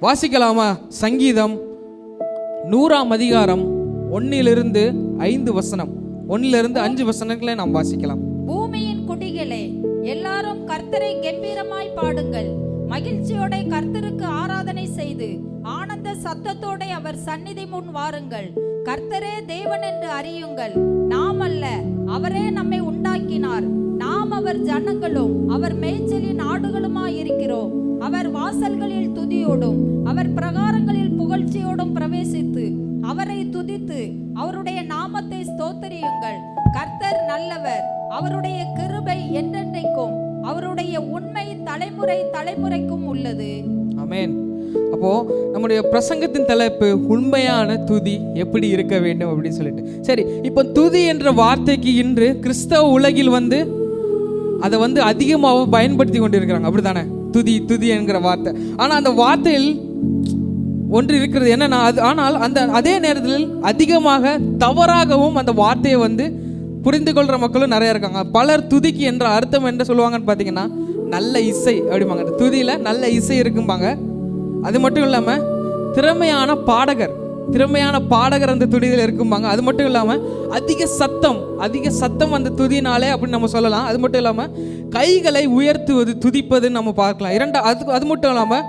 வாசிக்கலாமா? சங்கீதம் 100ஆம் அதிகாரம் 1 5 வசனம், 1 5 வசனங்களை நாம் வாசிக்கலாம். பூமியின் குடிகளே, எல்லாரும் கர்த்தரை கம்பீரமாய் பாடுங்கள். மகிழ்ச்சியோட கர்த்தருக்கு ஆராதனை செய்து ஆனந்த சத்தத்தோட அவர் சந்நிதி முன் வாருங்கள். கர்த்தரே தேவன் என்று அறியுங்கள். நாம் அல்ல, அவரே நம்மை உண்டாக்கினார். நாம் அவர் ஜனங்களும் அவர் மேய்ச்சலின் ஆடுகளுமாய் இருக்கிறோம். அவர் வாசல்களில் துதியோடும் அவர் பிரகாரங்களில் புகழ்ச்சியோடும் பிரவேசித்து அவரை துதித்து அவருடைய நாமத்தை ஸ்தோத்திரியுங்கள். கர்த்தர் நல்லவர், அவருடைய கிருபை என்றென்றைக்கும், அவருடைய உண்மை தலைமுறை தலைமுறைக்கும் உள்ளது. ஆமென். அப்போ நம்முடைய பிரசங்கத்தின் தலைப்பு உண்மையான துதி எப்படி இருக்க வேண்டும் அப்படின்னு சொல்லிட்டு. சரி, இப்போ துதி என்ற வார்த்தைக்கு இன்று கிறிஸ்தவ உலகில் அதை அதிகமாக பயன்படுத்தி கொண்டிருக்கிறாங்க, அப்படித்தானே? துதி துதி என்கிற வார்த்தை. ஆனால் அந்த வார்த்தையில் ஒன்று இருக்கிறது என்னன்னா, ஆனால் அதே நேரத்தில் அதிகமாக தவறாகவும் அந்த வார்த்தையை புரிந்து கொள்கிற மக்களும் நிறைய இருக்காங்க. பலர் துதிக்கு என்ற அர்த்தம் என்ன சொல்லுவாங்கன்னு பார்த்தீங்கன்னா, நல்ல இசை அப்படிம்பாங்க. அந்த துதியில் நல்ல இசை இருக்கும்பாங்க. அது மட்டும் இல்லாமல் திறமையான பாடகர் அந்த துதியில் இருக்கும்பாங்க. அது மட்டும் இல்லாமல் அதிக சத்தம் அந்த துதினாலே அப்படின்னு நம்ம சொல்லலாம். அது மட்டும் இல்லாமல் கைகளை உயர்த்துவது, துதிப்பதுன்னு நம்ம பார்க்கலாம். அது மட்டும் இல்லாமல்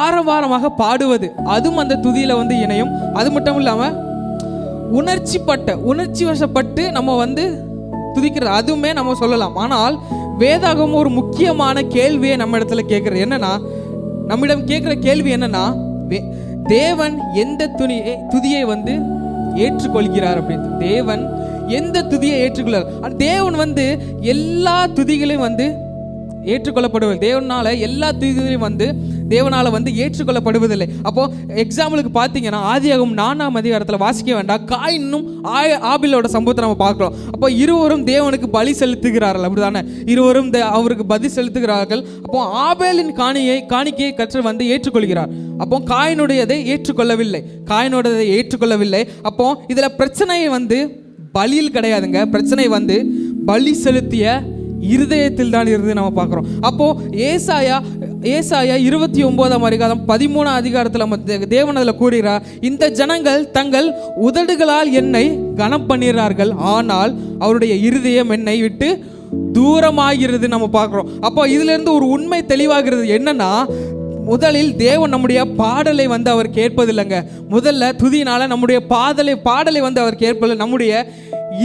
ஆரவாரமாக பாடுவது, அதுவும் அந்த துதியில இணையும். அது மட்டும் இல்லாமல் உணர்ச்சி வசப்பட்டு நம்ம துதிக்கிறது, அதுவுமே நம்ம சொல்லலாம். ஆனால் வேதாகம் ஒரு முக்கியமான கேள்வியை நம்ம இடத்துல கேட்கறது என்னன்னா, நம்மிடம் கேட்கிற கேள்வி என்னன்னா, தேவன் எந்த துதியை ஏற்றுக்கொள்கிறார் அப்படின்னு. தேவன் எந்த துதியை ஏற்றுக்கொள்கிறார்? தேவன் எல்லா துதிகளையும் ஏற்றுக்கொள்ளப்படுவது. தேவனால எல்லா துதிகளையும் தேவனால ஏற்றுக்கொள்ளப்படுவதில்லை. அப்போ எக்ஸாம்பிளுக்கு பார்த்தீங்கன்னா, ஆதியாகமம் 4ஆம் அதிகாரத்தில் வாசிக்க வேண்டாம், காயினும் ஆபேலோட சம்பவத்தை நம்ம பார்க்கிறோம். அப்போ இருவரும் தேவனுக்கு பலி செலுத்துகிறார்கள், அப்படிதானே? இருவரும் அவருக்கு பலி செலுத்துகிறார்கள். அப்போ ஆபேலின் காணிக்கையை கர்த்தர் ஏற்றுக்கொள்கிறார். அப்போ காயினுடையதை ஏற்றுக்கொள்ளவில்லை. அப்போ இதுல பிரச்சனை பலியில் கிடையாதுங்க. பிரச்சனை பலி செலுத்திய இருதயத்தில் தான் இருந்து நம்ம பார்க்கிறோம். அப்போ ஏசாயா 29ஆம் அதிகாரம் 13ஆம் அதிகாரத்தில் தேவன் அதில் கூறுகிறார், இந்த ஜனங்கள் தங்கள் உதடுகளால் என்னை கனம் பண்ணுகிறார்கள், ஆனால் அவருடைய இருதயம் என்னை விட்டு தூரமாகிறது நம்ம பார்க்கிறோம். அப்போ இதுல இருந்து ஒரு உண்மை தெளிவாகிறது என்னன்னா, முதலில் தேவன் நம்முடைய பாடலை அவர் கேட்பதில்லைங்க. முதல்ல துதியினால நம்முடைய பாடலை அவர் கேட்பதில்லை, நம்முடைய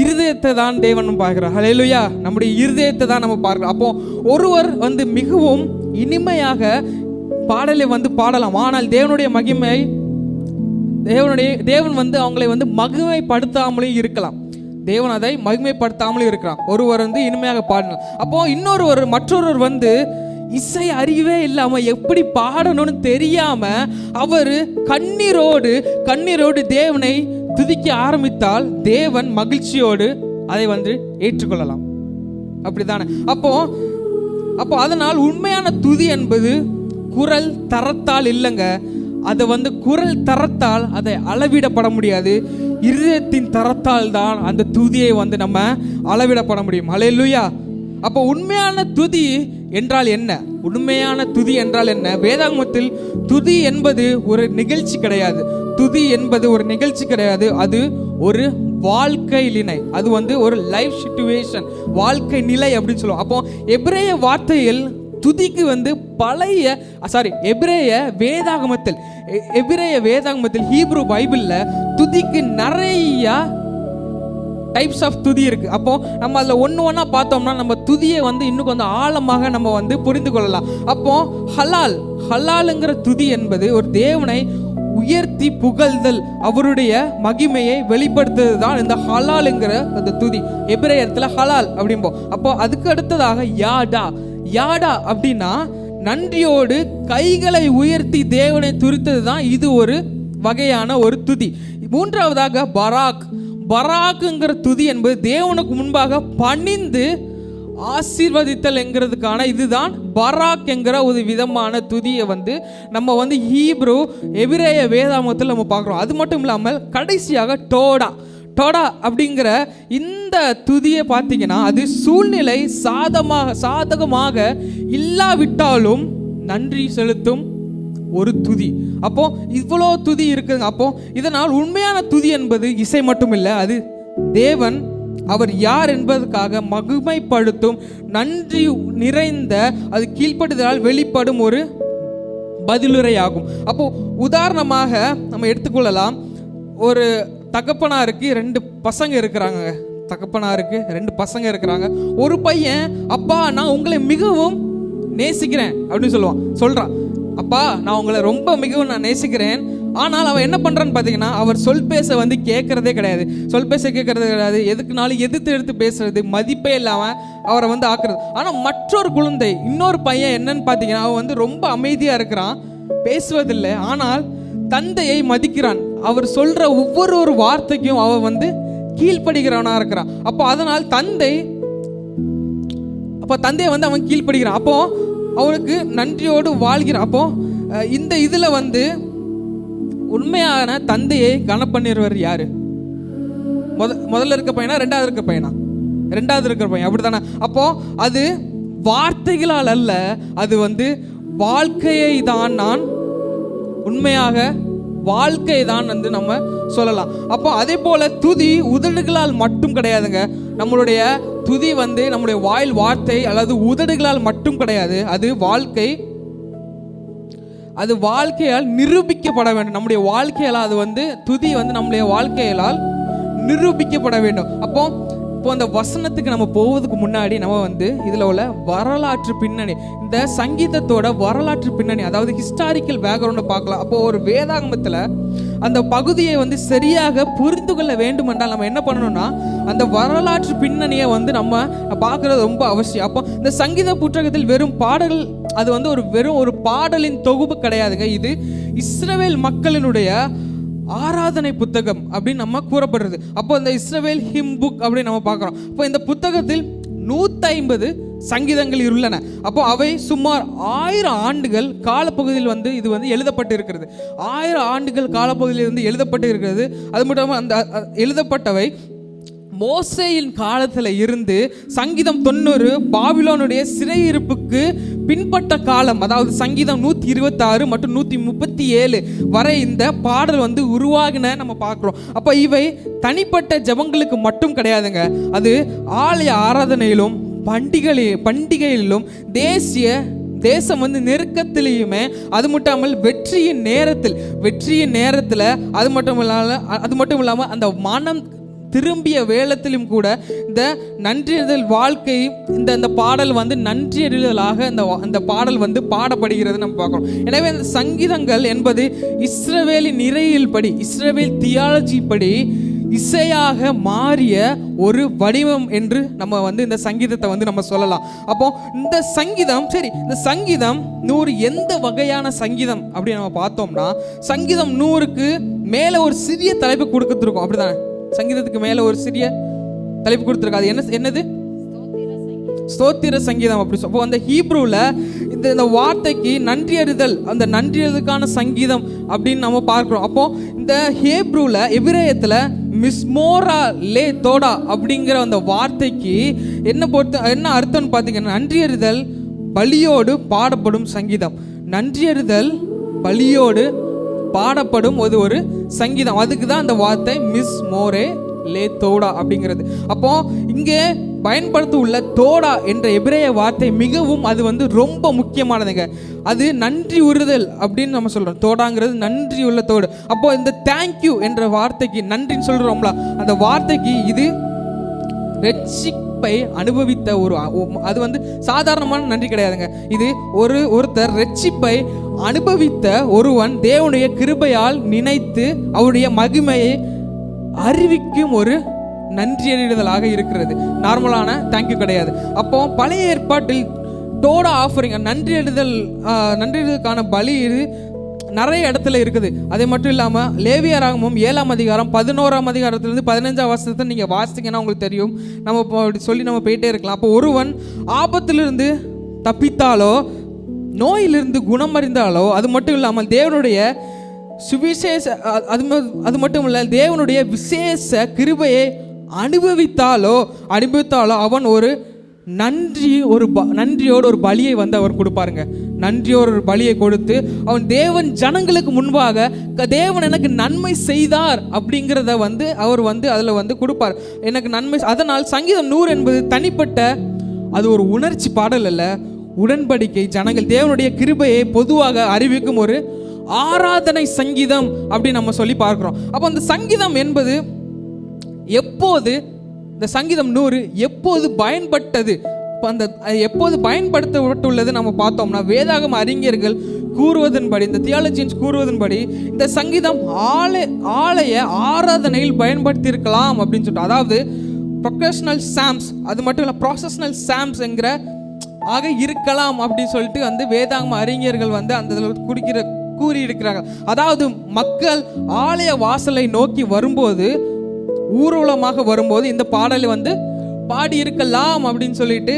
இருதயத்தை தான் தேவன் பார்க்கிறார். ஹல்லேலூயா. நம்முடைய இருதயத்தை தான் நம்ம பார்க்கிறோம். அப்போ ஒருவர் மிகவும் இனிமையாக பாடலை பாடலாம், ஆனால் தேவன் அவங்களை மகிமைப்படுத்தாமலும் இருக்கலாம். தேவன் அதை மகிமைப்படுத்தாமலும் இருக்கிறான். ஒருவர் இனிமையாக பாடலாம். அப்போ மற்றொருவர் இசை அறிவே இல்லாம எப்படி பாடணும்னு தெரியாம அவர் கண்ணீரோடு தேவனை துதிக்க ஆரம்பித்தால் தேவன் மகிழ்ச்சியோடு அதை ஏற்றுக்கொள்ளலாம், அப்படித்தானே? அப்போ அதனால் உண்மையான துதி என்பது குரல் தரத்தால் இல்லைங்க. அதை குரல் தரத்தால் அதை அளவிடப்பட முடியாது. இருதயத்தின் தரத்தால் தான் அந்த துதியை நம்ம அளவிடப்பட முடியும். ஹல்லேலூயா. அப்போ உண்மையான துதி என்றால் என்ன? வேதாகமத்தில் துதி என்பது ஒரு நிகழ்ச்சி கிடையாது. அது ஒரு வாழ்க்கை நிலை. அது ஒரு லைஃப் சிச்சுவேஷன், வாழ்க்கை நிலை அப்படின்னு சொல்லுவோம். அப்போ எபிரேய வார்த்தையில் துதிக்கு எபிரேய வேதாகமத்தில் ஹீப்ரு பைபிள்ல துதிக்கு நிறைய டைப்ஸ் ஆஃப் துதி இருக்கு. அப்போ நம்ம அதில் ஒன்னா பார்த்தோம்னா நம்ம துதியை இன்னும் கொஞ்சம் ஆழமாக நம்ம புரிந்து கொள்ளலாம். அப்போ ஹலாலுங்கிற துதி என்பது ஒரு தேவனை உயர்த்தி புகழ்தல், அவருடைய மகிமையை வெளிப்படுத்துறது தான் இந்த ஹலாலுங்கிற அந்த துதி. எபிரேயத்துல ஹலால் அப்படிம்போம். அப்போ அதுக்கு அடுத்ததாக யாடா அப்படின்னா நன்றியோடு கைகளை உயர்த்தி தேவனை துதித்தது தான் இது ஒரு வகையான ஒரு துதி. மூன்றாவதாக பராக்குங்கிற துதி என்பது தேவனுக்கு முன்பாக பணிந்து ஆசீர்வதித்தல் என்கிறதுக்கான இதுதான் பராக் என்கிற ஒரு விதமான துதியை நம்ம ஹீப்ரு எபிரேய வேதாகமத்தில் நம்ம பார்க்குறோம். அது மட்டும் இல்லாமல் கடைசியாக டோடா அப்படிங்கிற இந்த துதியை பார்த்தீங்கன்னா, அது சூழ்நிலை சாதகமாக இல்லாவிட்டாலும் நன்றி செலுத்தும் ஒரு துதி. அப்போ இவ்வளோ துதி இருக்குதுங்க. அப்போ இதனால் உண்மையான துதி என்பது இசை மட்டும் இல்லை, அது தேவன் அவர் யார் என்பதற்காக மகிமைப்படுத்தும் நன்றி நிறைந்த அது கீழ்ப்படுதலால் வெளிப்படும் ஒரு பதிலுரையாகும். அப்போ உதாரணமாக நம்ம எடுத்துக்கொள்ளலாம், ஒரு தகப்பனாருக்கு 2 பசங்க இருக்கிறாங்க. தகப்பனாருக்கு 2 பசங்க இருக்கிறாங்க. ஒரு பையன், அப்பா நான் உங்களை மிகவும் நேசிக்கிறேன் அப்படின்னு சொல்றான். அப்பா நான் உங்களை ரொம்ப மிகவும் நான் நேசிக்கிறேன். ஆனால் அவன் என்ன பண்றான்னு பார்த்தீங்கன்னா, அவர் சொல் பேச வந்து கேட்கறதே கிடையாது. சொல் பேச கேட்கறதே கிடையாது. எதுக்குனாலும் எடுத்து பேசுறது, மதிப்பே இல்லாமல் அவரை வந்து ஆக்குறது. ஆனால் மற்றொரு குழந்தை, இன்னொரு பையன் என்னன்னு பார்த்தீங்கன்னா, அவன் வந்து ரொம்ப அமைதியாக இருக்கிறான், பேசுவதில்லை. ஆனால் தந்தையை மதிக்கிறான். அவர் சொல்ற ஒவ்வொரு வார்த்தைக்கும் அவன் வந்து கீழ்ப்படுகிறவனா இருக்கிறான். அப்போ அதனால் தந்தையை வந்து அவன் கீழ்ப்படுகிறான். அப்போ அவனுக்கு நன்றியோடு வாழ்கிறான். அப்போ இந்த இதுல வந்து உண்மையான தந்தையை கனப்பண்ணிடுவர் யாரு? முதல்ல இருக்க பையனா, ரெண்டாவது இருக்க பையனா? ரெண்டாவது இருக்கிற பையன், அப்படித்தானே? அப்போ அது வார்த்தைகளால் அல்ல, அது வந்து வாழ்க்கையை தான், நான் உண்மையாக வாழ்க்கை தான் வந்து நம்ம சொல்லலாம். அப்போ அதே போல துதி உதடுகளால் மட்டும் கிடையாதுங்க. நம்மளுடைய துதி வந்து நம்முடைய வாயில் வார்த்தை அல்லது உதடுகளால் மட்டும் கிடையாது. அது வாழ்க்கையால் நிரூபிக்கப்பட வேண்டும். நம்முடைய வாழ்க்கையால் அது வந்து துதி வந்து நம்முடைய வாழ்க்கையால் நிரூபிக்கப்பட வேண்டும். அப்போ அந்த வசனத்துக்கு நம்ம போவதுக்கு முன்னாடி நம்ம வந்து இதில் உள்ள வரலாற்று பின்னணி, இந்த சங்கீதத்தோட வரலாற்று பின்னணி, அதாவது ஹிஸ்டாரிக்கல் பேக்ரவுண்டை பார்க்கலாம். அப்போ ஒரு வேதாகமத்தில் அந்த பகுதியை வந்து சரியாக புரிந்து கொள்ள வேண்டும் என்றால் நம்ம என்ன பண்ணணும்னா, அந்த வரலாற்று பின்னணியை வந்து நம்ம பார்க்கறது ரொம்ப அவசியம். அப்போ இந்த சங்கீத புத்தகத்தில் வெறும் பாடல்கள், அது வந்து வெறும் ஒரு பாடலின் தொகுப்பு கிடையாதுங்க. இது இஸ்ரவேல் மக்களினுடைய ஆராதனை புத்தகம் அப்படின்னு நம்ம கூறப்படுறது. அப்போ இந்த இஸ்ரவேல் ஹிம் புக் அப்படின்னு நம்ம பார்க்குறோம். அப்போ இந்த புத்தகத்தில் 150 சங்கீதங்கள் உள்ளன. அப்போ அவை சுமார் 1000 ஆண்டுகள் காலப்பகுதியில் வந்து இது வந்து எழுதப்பட்டு இருக்கிறது. 1000 ஆண்டுகள் காலப்பகுதியில் வந்து எழுதப்பட்டு இருக்கிறது. அது மட்டும் அந்த எழுதப்பட்டவை மோசேயின் காலத்தில் இருந்து சங்கீதம் 90 பாபிலோனுடைய சிறையிருப்புக்கு பின்பற்ற காலம், அதாவது சங்கீதம் 126 மற்றும் 137 வரை இந்த பாடல் வந்து உருவாகின நம்ம பார்க்குறோம். அப்போ இவை தனிப்பட்ட ஜெபங்களுக்கு மட்டும் கிடையாதுங்க. அது ஆலய ஆராதனையிலும் பண்டிகையிலும் தேசம் வந்து நெருக்கத்திலையுமே, அது மட்டும் வெற்றியின் நேரத்தில் அது மட்டும் இல்லாமல் அந்த மனம் திரும்பிய வேளத்திலும் கூட இந்த நன்றியறிதல் வாழ்க்கை, இந்த பாடல் வந்து நன்றியறிதலாக இந்த பாடல் வந்து பாடப்படுகிறது நம்ம பார்க்கிறோம். எனவே இந்த சங்கீதங்கள் என்பது இஸ்ரவேலின் நிறையில் படி, இஸ்ரவேல் தியாலஜி படி இசையாக மாறிய ஒரு வடிவம் என்று நம்ம வந்து இந்த சங்கீதத்தை வந்து நம்ம சொல்லலாம். அப்போ இந்த சங்கீதம், சரி, இந்த சங்கீதம் 100 எந்த வகையான சங்கீதம் அப்படின்னு நம்ம பார்த்தோம்னா, சங்கீதம் 100க்கு மேலே ஒரு சிறிய தலைப்பு கொடுத்துருக்கோம். அப்படிதானே? சங்கீதத்துக்கு மேல ஒரு சிறிய தலைப்பு கொடுத்துருக்காது. என்னது? ஸ்தோத்திர சங்கீதம் அப்படி சொல்லுவோம். அந்த ஹீப்ரூல இந்த வார்த்தைக்கு நன்றியறிதல், அந்த நன்றியறிதலுக்கான சங்கீதம் அப்படின்னு நம்ம பார்க்கிறோம். அப்போ இந்த ஹீப்ரூல, எபிரேயத்துல மிஸ்மோரா லே தோடா அப்படிங்கிற அந்த வார்த்தைக்கு என்ன அர்த்தம்னு பார்த்தீங்கன்னா, நன்றியறிதல் பலியோடு பாடப்படும் சங்கீதம். நன்றியறிதல் பலியோடு பாடப்படும் ஒரு சங்கீதம். அதுக்கு தான் அந்த வார்த்தை மிஸ் மோரே லே தோடா அப்படிங்கிறது. அப்போ இங்கே பயன்படுத்த உள்ள தோடா என்ற எபிரேய வார்த்தை மிகவும், அது வந்து ரொம்ப முக்கியமானதுங்க. அது நன்றி உறுதல் அப்படின்னு நம்ம சொல்றோம். தோடாங்கிறது நன்றி உள்ள தோடு. அப்போ இந்த தேங்க்யூ என்ற வார்த்தைக்கு, நன்றின்னு சொல்றோம்ல, அந்த வார்த்தைக்கு இது ரட்சிப்பை அனுபவித்த அது வந்து சாதாரணமான நன்றி கிடையாதுங்க. இது ஒருத்தர் ரட்சிப்பை அனுபவித்த ஒருவன் தேவனுடைய கிருபையால் நினைத்து அவருடைய மகிமையை அறிவிக்கும் ஒரு நன்றியறிதலாக இருக்கிறது. நார்மலான தேங்க்யூ கிடையாது. அப்போ பழைய ஏற்பாட்டில் தோடா ஆஃபரிங், நன்றியறிதலுக்கான பலி நிறைய இடத்துல இருக்குது. அதே மட்டும் இல்லாமல் லேவியராகமும் 7ஆம் அதிகாரம் 11ஆம் அதிகாரத்திலிருந்து 15ஆம் வசனத்தை நீங்கள் வாசித்தீங்கன்னா உங்களுக்கு தெரியும். நம்ம அப்படி சொல்லி நம்ம போயிட்டே இருக்கலாம். அப்போ ஒருவன் ஆபத்திலிருந்து தப்பித்தாலோ, நோயிலிருந்து குணமறிந்தாலோ, அது மட்டும் இல்லாமல் தேவனுடைய சுவிசேஷ அது மட்டும் இல்லை, தேவனுடைய விசேஷ கிருபையை அனுபவித்தாலோ அவன் ஒரு நன்றியோடு ஒரு பலியை வந்து அவர் கொடுப்பாருங்க. நன்றியோடு ஒரு பலியை கொடுத்து அவன் தேவன் ஜனங்களுக்கு முன்பாக தேவன் எனக்கு நன்மை செய்தார் அப்படிங்கிறத வந்து அவர் வந்து அதில் வந்து கொடுப்பார், எனக்கு நன்மை. அதனால் சங்கீதம் 100 என்பது தனிப்பட்ட அது ஒரு உணர்ச்சி பாடல் அல்ல, உடன்படிக்கை, ஜனங்கள் தேவனுடைய கிருபையை பொதுவாக அறிவிக்கும் ஒரு ஆராதனை சங்கீதம் அப்படின்னு நம்ம சொல்லி பார்க்கிறோம். அப்போ அந்த சங்கீதம் என்பது எப்போது, இந்த சங்கீதம் 100 எப்போது பயன்பட்டது, அந்த எப்போது பயன்படுத்தப்பட்டுள்ளது நம்ம பார்த்தோம்னா, வேதாகம அறிஞர்கள் கூறுவதன்படி, இந்த தியாலஜியன்ஸ் கூறுவதன்படி இந்த சங்கீதம் ஆலய ஆராதனையில் பயன்படுத்தி இருக்கலாம் அப்படின்னு சொல்லிட்டு, அதாவது ப்ரொஃபஷனல் சாம்ஸ், அது மட்டும் இல்லை ப்ரொஃபஷனல் சாம்ஸ் என்கிற ஆக இருக்கலாம் அப்படின்னு சொல்லிட்டு வந்து வேதாகம அறிஞர்கள் வந்து அந்த கூறியிருக்கிறார்கள். அதாவது மக்கள் ஆலய வாசலை நோக்கி வரும்போது, ஊர்வலமாக வரும்போது இந்த பாடலை வந்து பாடி இருக்கலாம் அப்படின்னு சொல்லிட்டு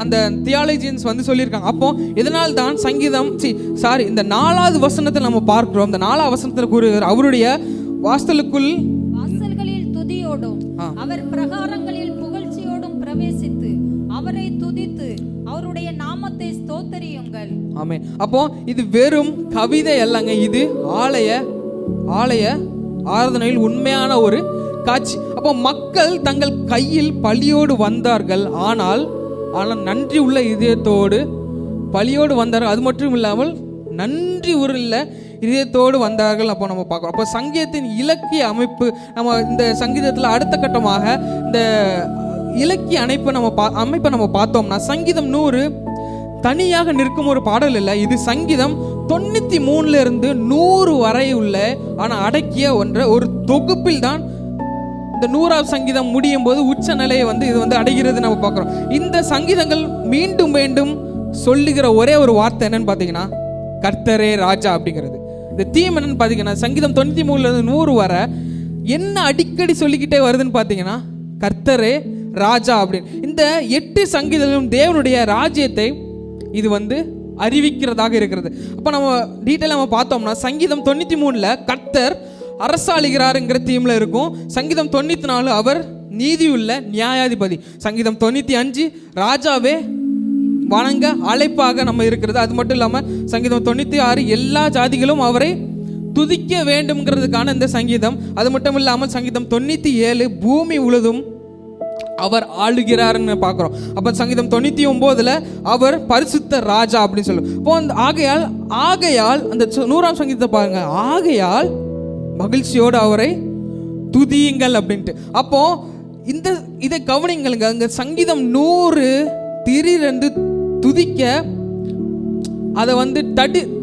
அந்த தியாலஜியன்ஸ் வந்து சொல்லியிருக்காங்க. அப்போ இதனால் தான் சங்கீதம் இந்த 4வது வசனத்தை நம்ம பார்க்கிறோம். இந்த 4வது வசனத்தில் கூறுகிறார், அவருடைய வாசல்களில் துதியோடும் அவர் பிரகாரங்களில் புகழ்ச்சியோடும் பிரவேசித்து அவரை துதித்து அவருடைய நாமத்தை ஸ்தோத்திரியுங்கள். ஆமென். அப்போ இது வெறும் கவிதை அல்லங்க, இது ஆலய ஆராதனையில் உண்மையான ஒரு காட்சி. அப்போ மக்கள் தங்கள் கையில் பலியோடு வந்தார்கள், ஆனால் நன்றி உள்ள இதயத்தோடு பலியோடு வந்தார்கள். அது மட்டும் இல்லாமல் நன்றி உள்ள இதயத்தோடு வந்தார்கள். அப்போ நம்ம பார்க்குறோம். அப்போ சங்கீதத்தின் இலக்கிய அமைப்பு, நம்ம இந்த சங்கீதத்தில் அடுத்த கட்டமாக இந்த இலக்கிய அமைப்பை நம்ம பார்த்தோம்னா, சங்கீதம் 100 தனியாக நிற்கும் ஒரு பாடல் இல்லை. இது சங்கீதம் 93 இருந்து 100 வரை உள்ள அடக்கிய ஒரு தொகுப்பில் தான் இந்த 100வது சங்கீதம் முடியும் போது உச்ச நிலையை வந்து இது வந்து அடைகிறது நம்ம பார்க்குறோம். இந்த சங்கீதங்கள் மீண்டும் மீண்டும் சொல்லுகிற ஒரே ஒரு வார்த்தை என்னன்னு பார்த்தீங்கன்னா, கர்த்தரே ராஜா அப்படிங்கிறது. இந்த தீம் என்னன்னு பார்த்தீங்கன்னா, சங்கீதம் 93 இருந்து 100 வரை என்ன அடிக்கடி சொல்லிக்கிட்டே வருதுன்னு பார்த்தீங்கன்னா, கர்த்தரே ராஜா அப்படின்னு. இந்த 8 சங்கீதங்களும் தேவனுடைய ராஜ்யத்தை இது வந்து அறிவிக்கிறதாக இருக்கிறது. அப்போ நம்ம டீட்டெயிலாக நம்ம பார்த்தோம்னா, சங்கீதம் 93 கர்த்தர் அரசாளுகிறாருங்கிற தீம்ல இருக்கும். சங்கீதம் 94 அவர் நீதியுள்ள நியாயாதிபதி. சங்கீதம் 95 ராஜாவே வணங்க அழைப்பாக நம்ம இருக்கிறது. அது மட்டும் இல்லாமல் சங்கீதம் 96 எல்லா ஜாதிகளும் அவரை துதிக்க வேண்டும்ங்கிறதுக்கான இந்த சங்கீதம். அது மட்டும் இல்லாமல் சங்கீதம் 97 பூமி முழுதும் அவர் ஆளுகிறார்னு பார்க்குறோம். அப்போ சங்கீதம் 99 அவர் பரிசுத்த ராஜா அப்படின்னு சொல்லுவோம். இப்போ ஆகையால் அந்த 100ஆம் சங்கீதத்தை பாருங்க, ஆகையால் மகிழ்ச்சியோடு அவரை துதியுங்கள் அப்படின்ட்டு. அப்போ இதை கவனிங்களுங்க, அங்க சங்கீதம் 100 திடீரென்று துதிக்க, அதை வந்து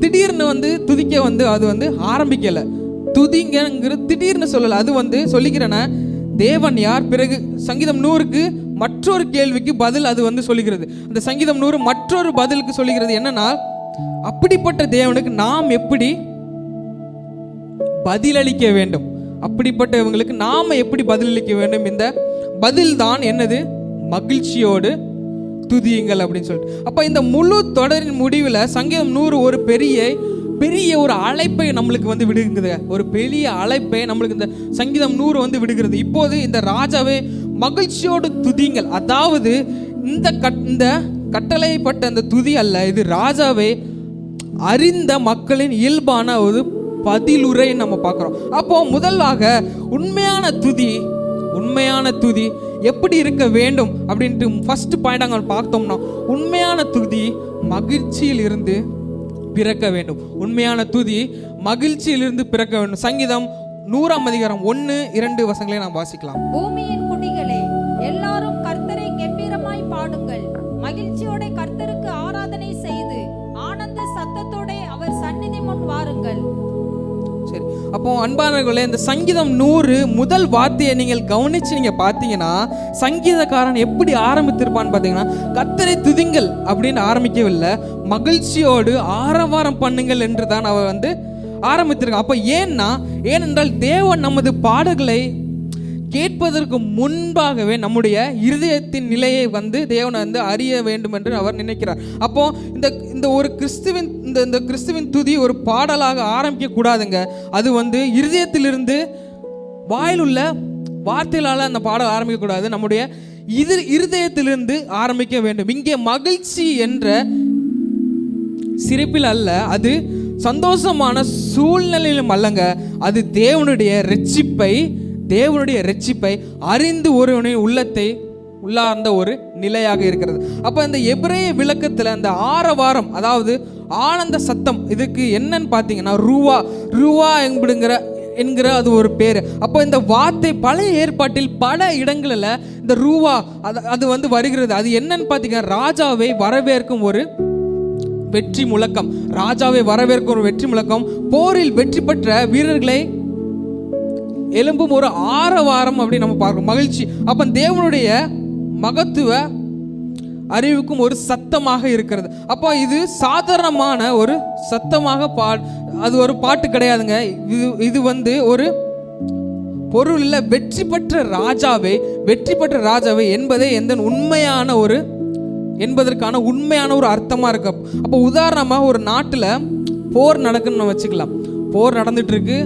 திடீர்னு வந்து துதிக்க வந்து அது வந்து ஆரம்பிக்கல. துதிங்கிறது திடீர்னு சொல்லல, அது வந்து சொல்லிக்கிறேன்னா தேவன் யார். பிறகு சங்கீதம் 100க்கு மற்றொரு கேள்விக்கு பதில் அது வந்து சொல்லுகிறது. அந்த சங்கீதம் 100 மற்றொரு பதிலுக்கு சொல்லுகிறது என்னன்னா, அப்படிப்பட்ட தேவனுக்கு நாம் எப்படி பதிலளிக்க வேண்டும், அப்படிப்பட்ட இவங்களுக்கு நாம எப்படி பதிலளிக்க வேண்டும். இந்த பதில் தான் என்னது, மகிழ்ச்சியோடு துதியுங்கள் அப்படின்னு சொல்லிட்டு. அப்ப இந்த முழு தொடரின் முடிவில் சங்கீதம் 100 ஒரு பெரிய ஒரு அழைப்பை நம்மளுக்கு வந்து விடுகிறது. ஒரு பெரிய அழைப்பை நம்மளுக்கு இந்த சங்கீதம் 100 வந்து விடுகிறது. இப்போது இந்த ராஜாவே மகிழ்ச்சியோடு துதிங்கள், அதாவது இந்த கட்டளைப்பட்ட அந்த துதி அல்ல, இது ராஜாவே அறிந்த மக்களின் இயல்பான ஒரு பதிலுரை நம்ம பார்க்கிறோம். அப்போ முதலாக உண்மையான துதி எப்படி இருக்க வேண்டும் அப்படின்ட்டு ஃபர்ஸ்ட் பாயிண்ட் அங்க பார்த்தோம்னா, உண்மையான துதி மகிழ்ச்சியில் இருந்து பிறக்க வேண்டும். உண்மையான துதி மகிழ்ச்சியிலிருந்து பிறக்க வேண்டும். சங்கீதம் 100ஆம் அதிகாரம் 1-2 வசனங்களை நாம் வாசிக்கலாம். பூமியின் குடிகளே, எல்லாரும் கர்த்தரை கம்பீரமாய் பாடுங்கள், மகிழ்ச்சியோட கர்த்தருக்கு ஆராதனை செய்து ஆனந்த சத்தத்தோட அவர் சந்நிதி முன் வாருங்கள். சரி, அப்போ அன்பானவர்களே, இந்த சங்கீதம் 100 முதல் வார்த்தையை நீங்கள் கவனிச்சு நீங்க பார்த்தீங்கன்னா, சங்கீதக்காரன் எப்படி ஆரம்பித்திருப்பான்னு பார்த்தீங்கன்னா, கர்த்தரை துதிங்கள் அப்படின்னு ஆரம்பிக்கவில்லை, மகிழ்ச்சியோடு ஆரவாரம் பண்ணுங்கள் என்று தான் அவர் வந்து ஆரம்பித்திருக்கான். அப்போ ஏனென்றால் தேவன் நமது பாடல்களை கேட்பதற்கு முன்பாகவே நம்முடைய இருதயத்தின் நிலையை வந்து தேவனை வந்து அறிய வேண்டும் என்று அவர் நினைக்கிறார். அப்போ இந்த ஒரு கிறிஸ்துவின் துதி ஒரு பாடலாக ஆரம்பிக்க கூடாதுங்க. அது வந்து இருதயத்திலிருந்து வாயிலுள்ள வார்த்தைகளால் அந்த பாடல் ஆரம்பிக்க கூடாது. நம்முடைய இது இருதயத்திலிருந்து ஆரம்பிக்க வேண்டும். இங்கே மகிழ்ச்சி என்ற சிரிப்பில் அல்ல, அது சந்தோஷமான சூழ்நிலையிலும் அல்லங்க, அது தேவனுடைய ரட்சிப்பை அறிந்து ஒருவனின் உள்ளத்தை உள்ளார்ந்த ஒரு நிலையாக இருக்கிறது. அப்ப இந்த எபிரேய விளக்கத்துல அந்த ஆரவாரம், அதாவது ஆனந்த சத்தம், இதுக்கு என்னன்னு பார்த்தீங்கன்னா ரூவா என்கிற அது ஒரு பேர். அப்போ இந்த வார்த்தை பழைய ஏற்பாட்டில் பல இடங்களில் இந்த ரூவா அது வந்து வருகிறது. அது என்னன்னு பார்த்தீங்கன்னா ராஜாவை வரவேற்கும் ஒரு வெற்றி முழக்கம். போரில் வெற்றி பெற்ற வீரர்களை எழும்பும் ஒரு ஆரவாரம் அப்படி நம்ம பார்க்கணும். மகிழ்ச்சி அப்ப தேவனுடைய மகத்துவ அறிவுக்கும் ஒரு சத்தமாக இருக்கிறது. அப்போ இது சாதாரணமான ஒரு சத்தமாக அது ஒரு பாட்டு கிடையாதுங்க. இது வந்து ஒரு பொருள் இல்லை. வெற்றி பெற்ற ராஜாவை என்பதே என்பதற்கான உண்மையான ஒரு அர்த்தமா இருக்கு. அப்போ உதாரணமா ஒரு நாட்டுல போர் நடக்குன்னு வச்சுக்கலாம். போர் நடந்துட்டு இருக்கு,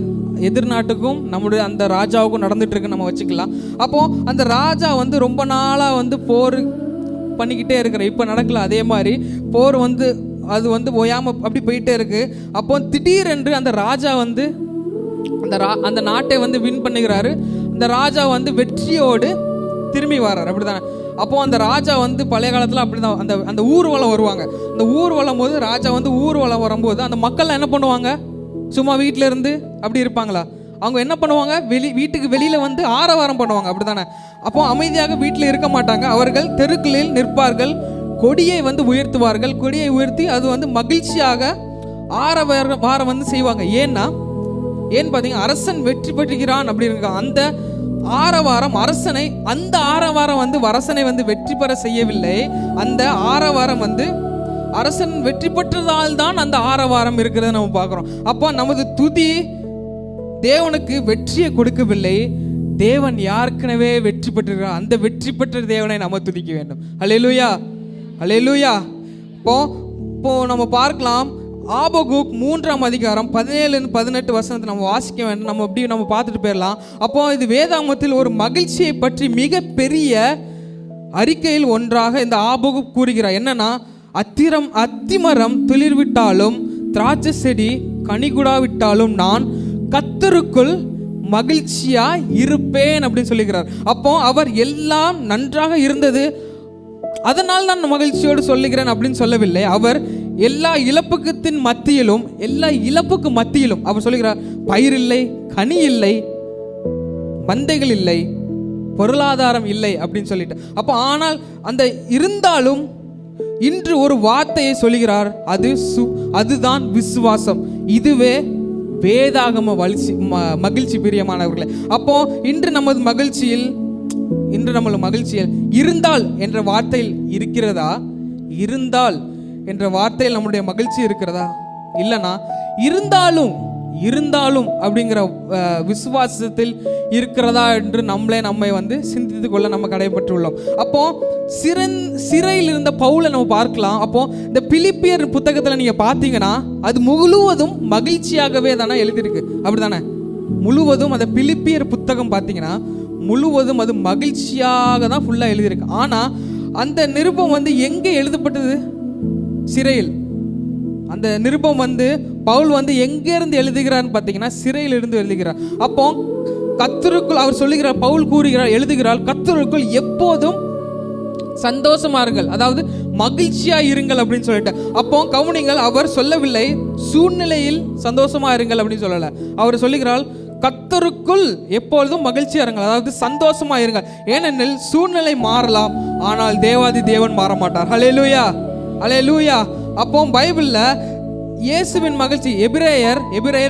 எதிர்நாட்டுக்கும் நம்முடைய அந்த ராஜாவுக்கும் நடந்துட்டு இருக்கு நம்ம வச்சுக்கலாம். அப்போ அந்த ராஜா வந்து ரொம்ப நாளா வந்து போர் பண்ணிக்கிட்டே இருக்கிற, இப்போ நடக்கல, அதே மாதிரி போர் வந்து அது வந்து ஓயாம அப்படி போயிட்டே இருக்கு. அப்போ திடீரென்று அந்த ராஜா வந்து அந்த நாட்டை வந்து வின் பண்ணுகிறாரு. அந்த ராஜா வந்து வெற்றியோடு திரும்பி வர்றாரு, அப்படித்தானே? அப்போ அந்த ராஜா வந்து பழைய காலத்துல அப்படிதான் அந்த ஊர்வலம் வருவாங்க. அந்த ஊர்வலம் போது ராஜா வந்து ஊர்வலம் வரும்போது அந்த மக்கள் என்ன பண்ணுவாங்க? சும்மா வீட்டில இருந்து அப்படி இருப்பாங்களா? அவங்க என்ன பண்ணுவாங்க? வீட்டுக்கு வெளியில வந்து ஆரவாரம் பண்ணுவாங்க, அப்படித்தானே? அப்போ அமைதியாக வீட்டில் இருக்க மாட்டாங்க. அவர்கள் தெருக்களில் நிற்பார்கள், கொடியை வந்து உயர்த்துவார்கள். கொடியை உயர்த்தி அது வந்து மகிழ்ச்சியாக ஆரவாரம் வந்து செய்வாங்க. ஏன்னு பார்த்தீங்கன்னா அரசன் வெற்றி பெற்றுகிறான் அப்படின்னு அந்த ஆரவாரம் வந்து அரசனை வந்து வெற்றி பெற செய்யவில்லை. அந்த ஆரவாரம் வந்து அரசன் வெற்றி பெற்றதால் தான் அந்த ஆரவாரம் இருக்கிறத நம்ம பார்க்கிறோம். அப்போ நமது துதி தேவனுக்கு வெற்றியை கொடுக்கவில்லை, தேவன் யாருக்கெனவே வெற்றி பெற்றிருக்கிறார். அந்த வெற்றி பெற்ற தேவனை நம்ம துதிக்க வேண்டும். அல்லேலூயா. இப்போ நம்ம பார்க்கலாம், ஆபகுக் 3ஆம் அதிகாரம் 17-18 வசனத்தை நம்ம வாசிக்க வேண்டும். நம்ம பார்த்துட்டு போயிடலாம். அப்போ இது வேதாகமத்தில் ஒரு மகிழ்ச்சியை பற்றி மிக பெரிய அறிக்கையில் ஒன்றாக இந்த ஆபகுக் கூறுகிறார். என்னன்னா, அத்திமரம் துளிர்விட்டாலும் திராட்சை செடி கனிகுடாவிட்டாலும் நான் கர்த்தருக்குள் மகிழ்ச்சியா இருப்பேன் அப்படின்னு சொல்லுகிறார். அப்போ அவர் எல்லாம் நன்றாக இருந்தது, அதனால் நான் மகிழ்ச்சியோடு சொல்லுகிறேன் அப்படின்னு சொல்லவில்லை. அவர் எல்லா இழப்புக்கு மத்தியிலும் அவர் சொல்லுகிறார், பயிர் இல்லை, கனி இல்லை, மந்தைகள் இல்லை, பொருளாதாரம் இல்லை அப்படின்னு சொல்லிட்டு. அப்போ ஆனால் அந்த இருந்தாலும் இன்று ஒரு வார்த்தையை சொல்லுகிறார், அதுதான் விசுவாசம். இதுவே வேதாகம மகிழ்ச்சி பிரியமானவர்களே. அப்போ இன்று நமது மகிழ்ச்சியில் இருந்தால் என்ற வார்த்தையில் இருக்கிறதா? இருந்தால் என்ற வார்த்தையில் நம்முடைய மகிழ்ச்சி இருக்கிறதா? இல்லனா இருந்தாலும் அப்படிங்கிற விசுவாசத்தில் இருக்கிறதா என்று நம்மை வந்து சிந்தித்து கொள்ள நம்ம கடைபெற்றுள்ளோம். அப்போ சிறையில் இருந்த பவுலை நம்ம பார்க்கலாம். அப்போ இந்த பிலிப்பியர் புத்தகத்துல நீங்க பார்த்தீங்கன்னா அது முழுவதும் மகிழ்ச்சியாகவே தானே எழுதியிருக்கு, அப்படித்தானே? முழுவதும் அந்த பிலிப்பியர் புத்தகம் பார்த்தீங்கன்னா முழுவதும் அது மகிழ்ச்சியாக தான் ஃபுல்லா எழுதியிருக்கு. ஆனா அந்த நிருபம் வந்து எங்கே எழுதப்பட்டது? சிறையில். அந்த நிருபம் வந்து பவுல் வந்து எங்க இருந்து எழுதுகிறான்னு பார்த்தீங்கன்னா சிறையில் இருந்து எழுதுகிறார். அப்போ கர்த்தருக்குள் அவர் சொல்லுகிறார், பவுல் எழுதுகிறார், கர்த்தருக்குள் எப்போதும் சந்தோஷமா இருங்கள், அதாவது மகிழ்ச்சியா இருங்கள் அப்படின்னு சொல்லிட்டு. அப்போ கவனிங்கள், அவர் சொல்லவில்லை சூழ்நிலையில் சந்தோஷமா இருங்கள் அப்படின்னு சொல்லல. அவர் சொல்லுகிறார், கர்த்தருக்குள் எப்பொழுதும் மகிழ்ச்சியா இருங்கள், அதாவது சந்தோஷமா இருங்கள். ஏனெனில் சூழ்நிலை மாறலாம், ஆனால் தேவாதி தேவன் மாற மாட்டார். ஹல்லேலூயா. அப்போ பைபிள்ல இயேசுவின் மகிழ்ச்சி எபிரேயர்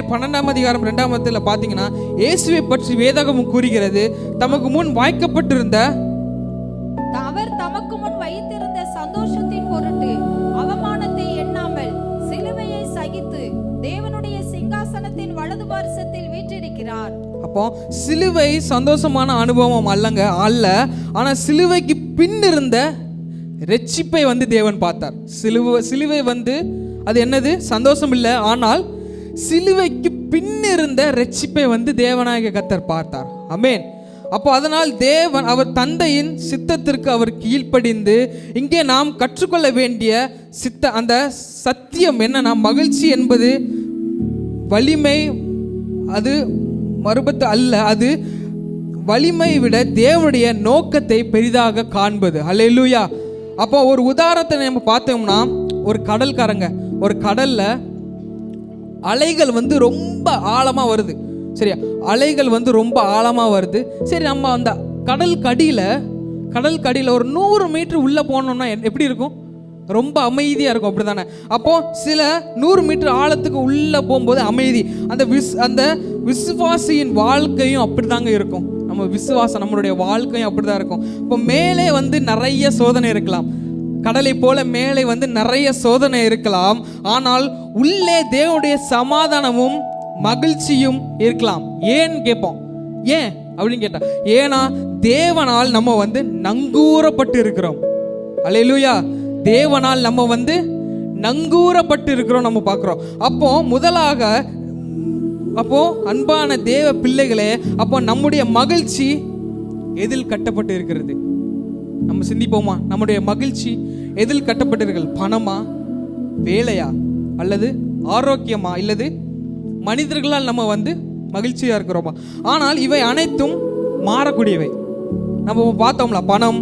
12ஆம் அதிகாரம் 2ஆம் வசனத்துல பாத்தீங்கன்னா இயேசுவை பற்றி வேதாகமம் கூறுகிறது, தமக்கு முன் வாய்க்கப்பட்டிருந்த அவர் தமக்கு முன் வைத்திருந்த சந்தோஷத்தின் பொருட்டு அவமானத்தை எண்ணாமல் சிலுவையை சகித்து தேவனுடைய சிங்காசனத்தின் வலது பார்சத்தில் வீற்றிருக்கிறார். அப்போ சிலுவை சந்தோஷமான அனுபவம் அல்ல, ஆனா சிலுவைக்கு பின் இருந்த ரட்சிப்பை வந்து தேவன் பார்த்தார். சிலுவை வந்து அது என்னது? சந்தோஷம் இல்லை, ஆனால் சிலுவைக்கு பின் இருந்த ரட்சிப்பை வந்து தேவனாகிய கர்த்தர் பார்த்தார். ஆமென். அப்போ அதனால் தேவன் அவர் தந்தையின் சித்தத்திற்கு அவர் கீழ்ப்படிந்து, இங்கே நாம் கற்றுக்கொள்ள வேண்டிய அந்த சத்தியம் என்னன்னா, மகிழ்ச்சி என்பது வலிமை, அது மறுபத்து அல்ல, அது வலிமை விட தேவனுடைய நோக்கத்தை பெரிதாக காண்பது. அல்லேலூயா. அப்போ ஒரு உதாரணத்தை நம்ம பார்த்தோம்னா, ஒரு கடல்காரங்க, ஒரு கடல்ல அலைகள் வந்து ரொம்ப ஆழமா வருது. சரியா, அலைகள் வந்து ரொம்ப ஆழமா வருது. சரி, நம்ம அந்த கடல் கடியில் ஒரு 100 மீட்டர் உள்ள போனோம்னா எப்படி இருக்கும்? ரொம்ப அமைதியா இருக்கும், அப்படிதானே? அப்போ சில 100 மீட்டர் ஆழத்துக்கு உள்ள போகும்போது அமைதி. அந்த விசுவாசியின் வாழ்க்கையும் அப்படிதாங்க இருக்கும். நம்ம விசுவாசம், நம்மளுடைய வாழ்க்கையும் அப்படிதான் இருக்கும். இப்போ மேலே வந்து நிறைய சோதனை இருக்கலாம், கடலை போல மேலே வந்து நிறைய சோதனை இருக்கலாம். ஆனால் உள்ளே தேவனுடைய சமாதானமும் மகிழ்ச்சியும் இருக்கலாம். ஏன் கேட்போம், ஏன் அப்படின்னு கேட்டா, ஏன்னா தேவனால் நம்ம வந்து நங்கூரப்பட்டு இருக்கிறோம். அல்லேலூயா. தேவனால் நம்ம வந்து நங்கூரப்பட்டு இருக்கிறோம், நம்ம பார்க்கிறோம். அப்போ அன்பான தேவ பிள்ளைகளே, அப்போ நம்முடைய மகிழ்ச்சி எதில் கட்டப்பட்டு இருக்கிறது? நம்ம சிந்திப்போமா? நம்முடைய மகிழ்ச்சி எதில் கட்டப்பட்டிருக்கிறது? பணமா, வேலையா, அல்லது ஆரோக்கியமா, இல்லது மனிதர்களால் நம்ம வந்து மகிழ்ச்சியா இருக்கிறோமா? ஆனால் இவை அனைத்தும் மாறக்கூடியவை. நம்ம பார்த்தோம்ல, பணம்,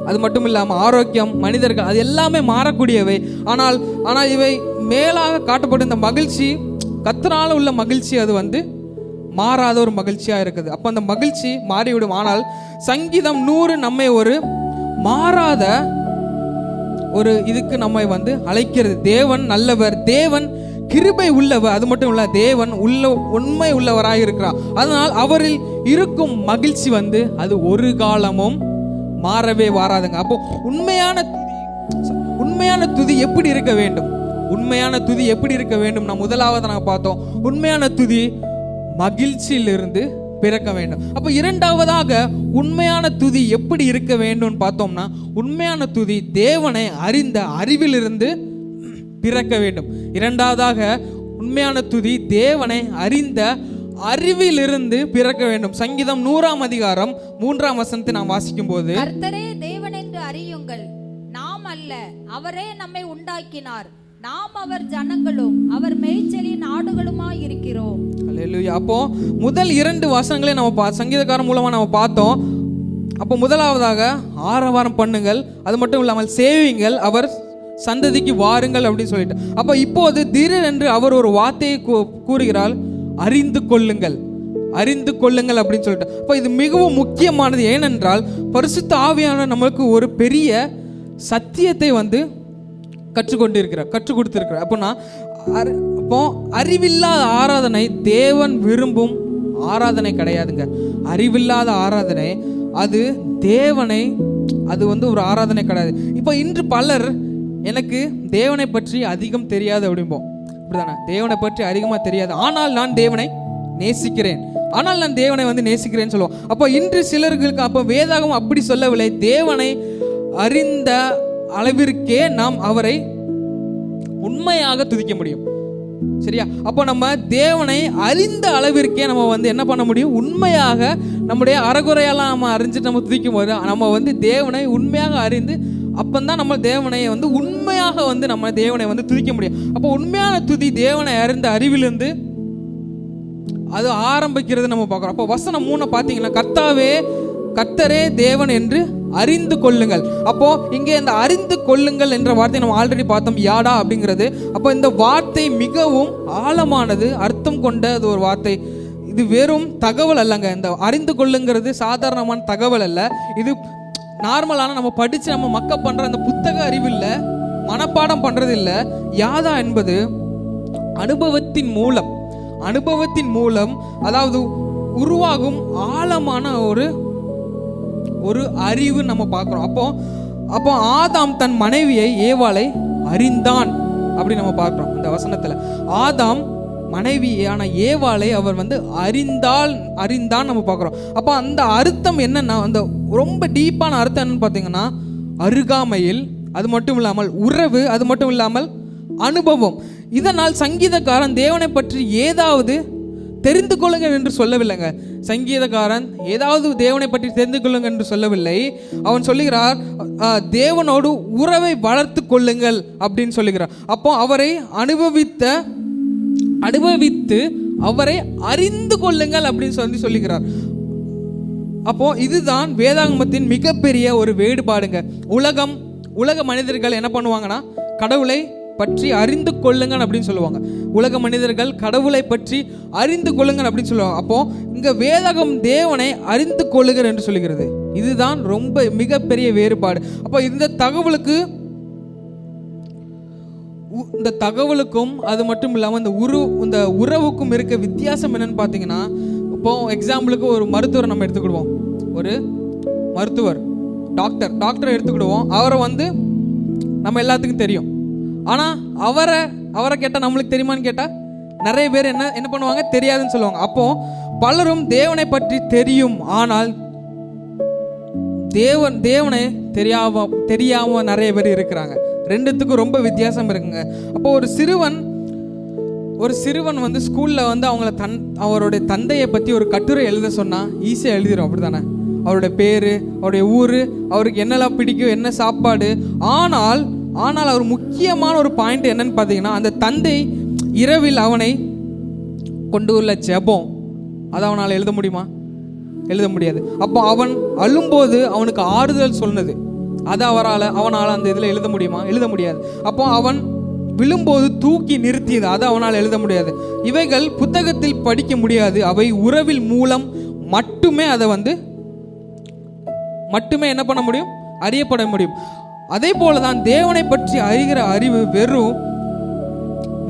அது மட்டும் இல்லாமல் ஆரோக்கியம், மனிதர்கள், அது எல்லாமே மாறக்கூடியவை. ஆனால் இவை மேலாக காட்டப்படும் இந்த மகிழ்ச்சி, கர்த்தரால் உள்ள மகிழ்ச்சி, அது வந்து மாறாத ஒரு மகிழ்ச்சியாக இருக்குது. அப்போ அந்த மகிழ்ச்சி மாறிவிடும். ஆனால் சங்கீதம் 100 நம்மை ஒரு மாறாத ஒரு இதுக்கு நம்மை வந்து அழைக்கிறது. தேவன் நல்லவர், தேவன் கிருபை உள்ளவர், அது மட்டும் இல்ல, தேவன் உண்மை உள்ளவராக இருக்கிறார். அதனால் அவரில் இருக்கும் மகிழ்ச்சி வந்து அது ஒரு காலமும் மாறவே மாறாதுங்க. அப்போ உண்மையான துதி எப்படி இருக்க வேண்டும்? உண்மையான துதி எப்படி இருக்க வேண்டும்? நான் முதலாவது நாங்கள் பார்த்தோம், உண்மையான துதி மகிழ்ச்சியிலிருந்து பிறக்க வேண்டும். அப்போ இரண்டாவதாக உண்மையான துதி எப்படி இருக்க வேண்டும் பார்த்தோம்னா, உண்மையான துதி தேவனை அறிந்த அறிவிலிருந்து பிறக்க வேண்டும். இரண்டாவதாக உண்மையான துதி தேவனை அறிந்த அறிவிலிருந்து பிறக்க வேண்டும். சங்கீதம் 100ஆம் அதிகாரம் 3ஆம் வசனத்தை நாம் வாசிக்கும் போது, கர்த்தரே தேவன் என்று அறியுங்கள், நாம் அல்ல, அவரே நம்மை உண்டாக்கினார், நாம் அவர் ஜனங்களும் அவர் மேய்ச்சலின் ஆடுகளுமாய் இருக்கிறோம். அல்லேலூயா. அப்போ முதல் 2 வசனங்களை நம்ம சங்கீதக்காரன் மூலமா நம்ம பார்த்தோம். அப்போ முதலாவதாக ஆரவாரம் பண்ணுங்கள், அது மட்டும் இல்லாமல் சேவிங்கள், அவர் சந்ததிக்கு வாருங்கள் அப்படின்னு சொல்லிட்டு. அப்போ இப்போது திடீரென்று அவர் ஒரு வார்த்தையை கூறுகிறார், அறிந்து கொள்ளுங்கள் அப்படின்னு சொல்லிட்டு. அப்போ இது மிகவும் முக்கியமானது. ஏனென்றால் பரிசுத்த ஆவியானவர் நமக்கு ஒரு பெரிய சத்தியத்தை வந்து கற்றுக் கொடுத்திருக்கிறார். அப்போ அறிவில்லாத ஆராதனை தேவன் விரும்பும் ஆராதனை கிடையாதுங்க. அறிவில்லாத ஆராதனை அது தேவனை, அது வந்து ஒரு ஆராதனை கிடையாது. இப்போ இன்று பலர் எனக்கு தேவனை பற்றி அதிகம் தெரியாது அப்படிம்போம், அப்படிதானே? தேவனை பற்றி அதிகமாக தெரியாது, ஆனால் நான் தேவனை நேசிக்கிறேன்னு சொல்லுவோம். அப்போ இன்று சிலர்களுக்கு அப்போ வேதாகம் அப்படி சொல்லவில்லை. தேவனை அறிந்த அளவிற்கே நாம் அவரை உண்மையாக துதிக்க முடியும். சரியா? அப்போ நம்ம தேவனை அறிந்த அளவிற்கே நம்ம வந்து என்ன பண்ண முடியும்? உண்மையாக நம்முடைய அறகுறையெல்லாம் நம்ம அறிஞ்சிட்டு நம்ம துதிக்கும் போது நம்ம வந்து தேவனை உண்மையாக அறிந்து, அப்பந்தான் நம்ம தேவனை வந்து உண்மையாக வந்து நம்ம தேவனை வந்து துதிக்க முடியும். அப்போ உண்மையான துதி தேவனை அறிந்த அறிவிலிருந்து அது ஆரம்பிக்கிறது நம்ம பார்க்குறோம். அப்போ வசனம் 3 பார்த்தீங்கன்னா, கர்த்தரே தேவன் என்று அறிந்து கொள்ளுங்கள். அப்போ இங்கே இந்த அறிந்து கொள்ளுங்கள் என்ற வார்த்தை நம்ம ஆல்ரெடி பார்த்தோம், யாடா அப்படிங்கிறது. அப்போ இந்த வார்த்தை மிகவும் ஆழமானது, அர்த்தம் கொண்ட ஒரு வார்த்தை. இது வெறும் தகவல் அல்லங்க. இந்த அறிந்து கொள்ளுங்கிறது சாதாரணமான தகவல் அல்ல. இது நார்மலான நம்ம படித்து நம்ம மக்கப் பண்ற அந்த புத்தக அறிவு இல்லை, மனப்பாடம் பண்றது இல்லை. யாதா என்பது அனுபவத்தின் மூலம் அதாவது உருவாகும் ஆழமான ஒரு அறிவு நம்ம பார்க்கிறோம். அப்போ ஆதாம் தன் மனைவியை ஏவாளை அறிந்தான் அப்படி நம்ம பார்க்கிறோம். இந்த வசனத்துல ஆதாம் மனைவியான ஏவாளை அவர் வந்து அறிந்தான் நம்ம பார்க்கிறோம். அப்போ அந்த அர்த்தம் என்னன்னா, அந்த ரொம்ப டீப்பான அர்த்தம் என்னன்னு பார்த்தீங்கன்னா, அருகாமையில், அது மட்டும் இல்லாமல் உறவு, அது மட்டும் இல்லாமல் அனுபவம். இதனால் சங்கீதக்காரன் தேவனை பற்றி ஏதாவது தெரிந்து கொள்ளுங்கள் என்று சொல்லவில்லைங்க. சங்கீதக்காரன் ஏதாவது தேவனை பற்றி தெரிந்து கொள்ளுங்கள் என்று சொல்லவில்லை. அவன் சொல்லுகிறார், தேவனோடு உறவை வளர்த்து கொள்ளுங்கள் அப்படின்னு சொல்லுகிறார். அப்போ அவரை அனுபவித்து அவரை அறிந்து கொள்ளுங்கள் அப்படின்னு சொல்லுகிறார். அப்போ இதுதான் வேதாகமத்தின் மிகப்பெரிய ஒரு வேறுபாடுங்க. உலக மனிதர்கள் என்ன பண்ணுவாங்கன்னா, கடவுளை பற்றி அறிந்து கொள்ளுங்கள் அப்படின்னு சொல்லுவாங்க. உலக மனிதர்கள் கடவுளை பற்றி அறிந்து கொள்ளுங்கள் அப்படின்னு சொல்லுவாங்க. அப்போ இங்க வேதாகம் தேவனை அறிந்து கொள்ளுங்கள் என்று சொல்லுகிறது. இதுதான் ரொம்ப மிகப்பெரிய வேறுபாடு. அப்போ இந்த தகவலுக்கும் அது மட்டும் இல்லாமல் இந்த உறவுக்கும் இருக்க வித்தியாசம் என்னன்னு பார்த்தீங்கன்னா, இப்போ எக்ஸாம்பிளுக்கு ஒரு மருத்துவரை நம்ம எடுத்துக்கிடுவோம். ஒரு மருத்துவர் டாக்டரை எடுத்துக்கிடுவோம். அவரை நம்ம எல்லாத்துக்கும் தெரியும். ஆனால் அவரை கேட்டால் நம்மளுக்கு தெரியுமான்னு கேட்டால் நிறைய பேர் என்ன பண்ணுவாங்க, தெரியாதுன்னு சொல்லுவாங்க. அப்போ பலரும் தேவனை பற்றி தெரியும், ஆனால் தேவனை தெரியாம நிறைய பேர் இருக்கிறாங்க. ரெண்டுத்துக்கும் ரொம்ப வித்தியாசம் இருக்குங்க. அப்போ ஒரு சிறுவன் ஸ்கூல்ல அவருடைய தந்தையை பற்றி ஒரு கட்டுரை எழுத சொன்னா ஈஸியாக எழுதிடும், அப்படித்தானே? அவருடைய பேரு, அவருடைய ஊரு, அவருக்கு என்னெல்லாம் பிடிக்கும், என்ன சாப்பாடு. ஆனால் அவர் முக்கியமான ஒரு பாயிண்ட் என்னன்னு பார்த்தீங்கன்னா, அந்த தந்தை இரவில் அவனை கொண்டு உள்ள ஜெபம், அதை அவனால் எழுத முடியுமா? எழுத முடியாது. அப்போ அவன் அழும்போது அவனுக்கு ஆறுதல் சொன்னது, அதை அவனால் அந்த இதில் எழுத முடியுமா? எழுத முடியாது. அப்போ அவன் விழும்போது தூக்கி நிறுத்தியது, அதை அவனால் எழுத முடியாது. இவைகள் புத்தகத்தில் படிக்க முடியாது. அவை உறவில் மூலம் மட்டுமே மட்டுமே என்ன பண்ண முடியும்? அறியப்பட முடியும். அதே போலதான் தேவனை பற்றி அறிகிற அறிவு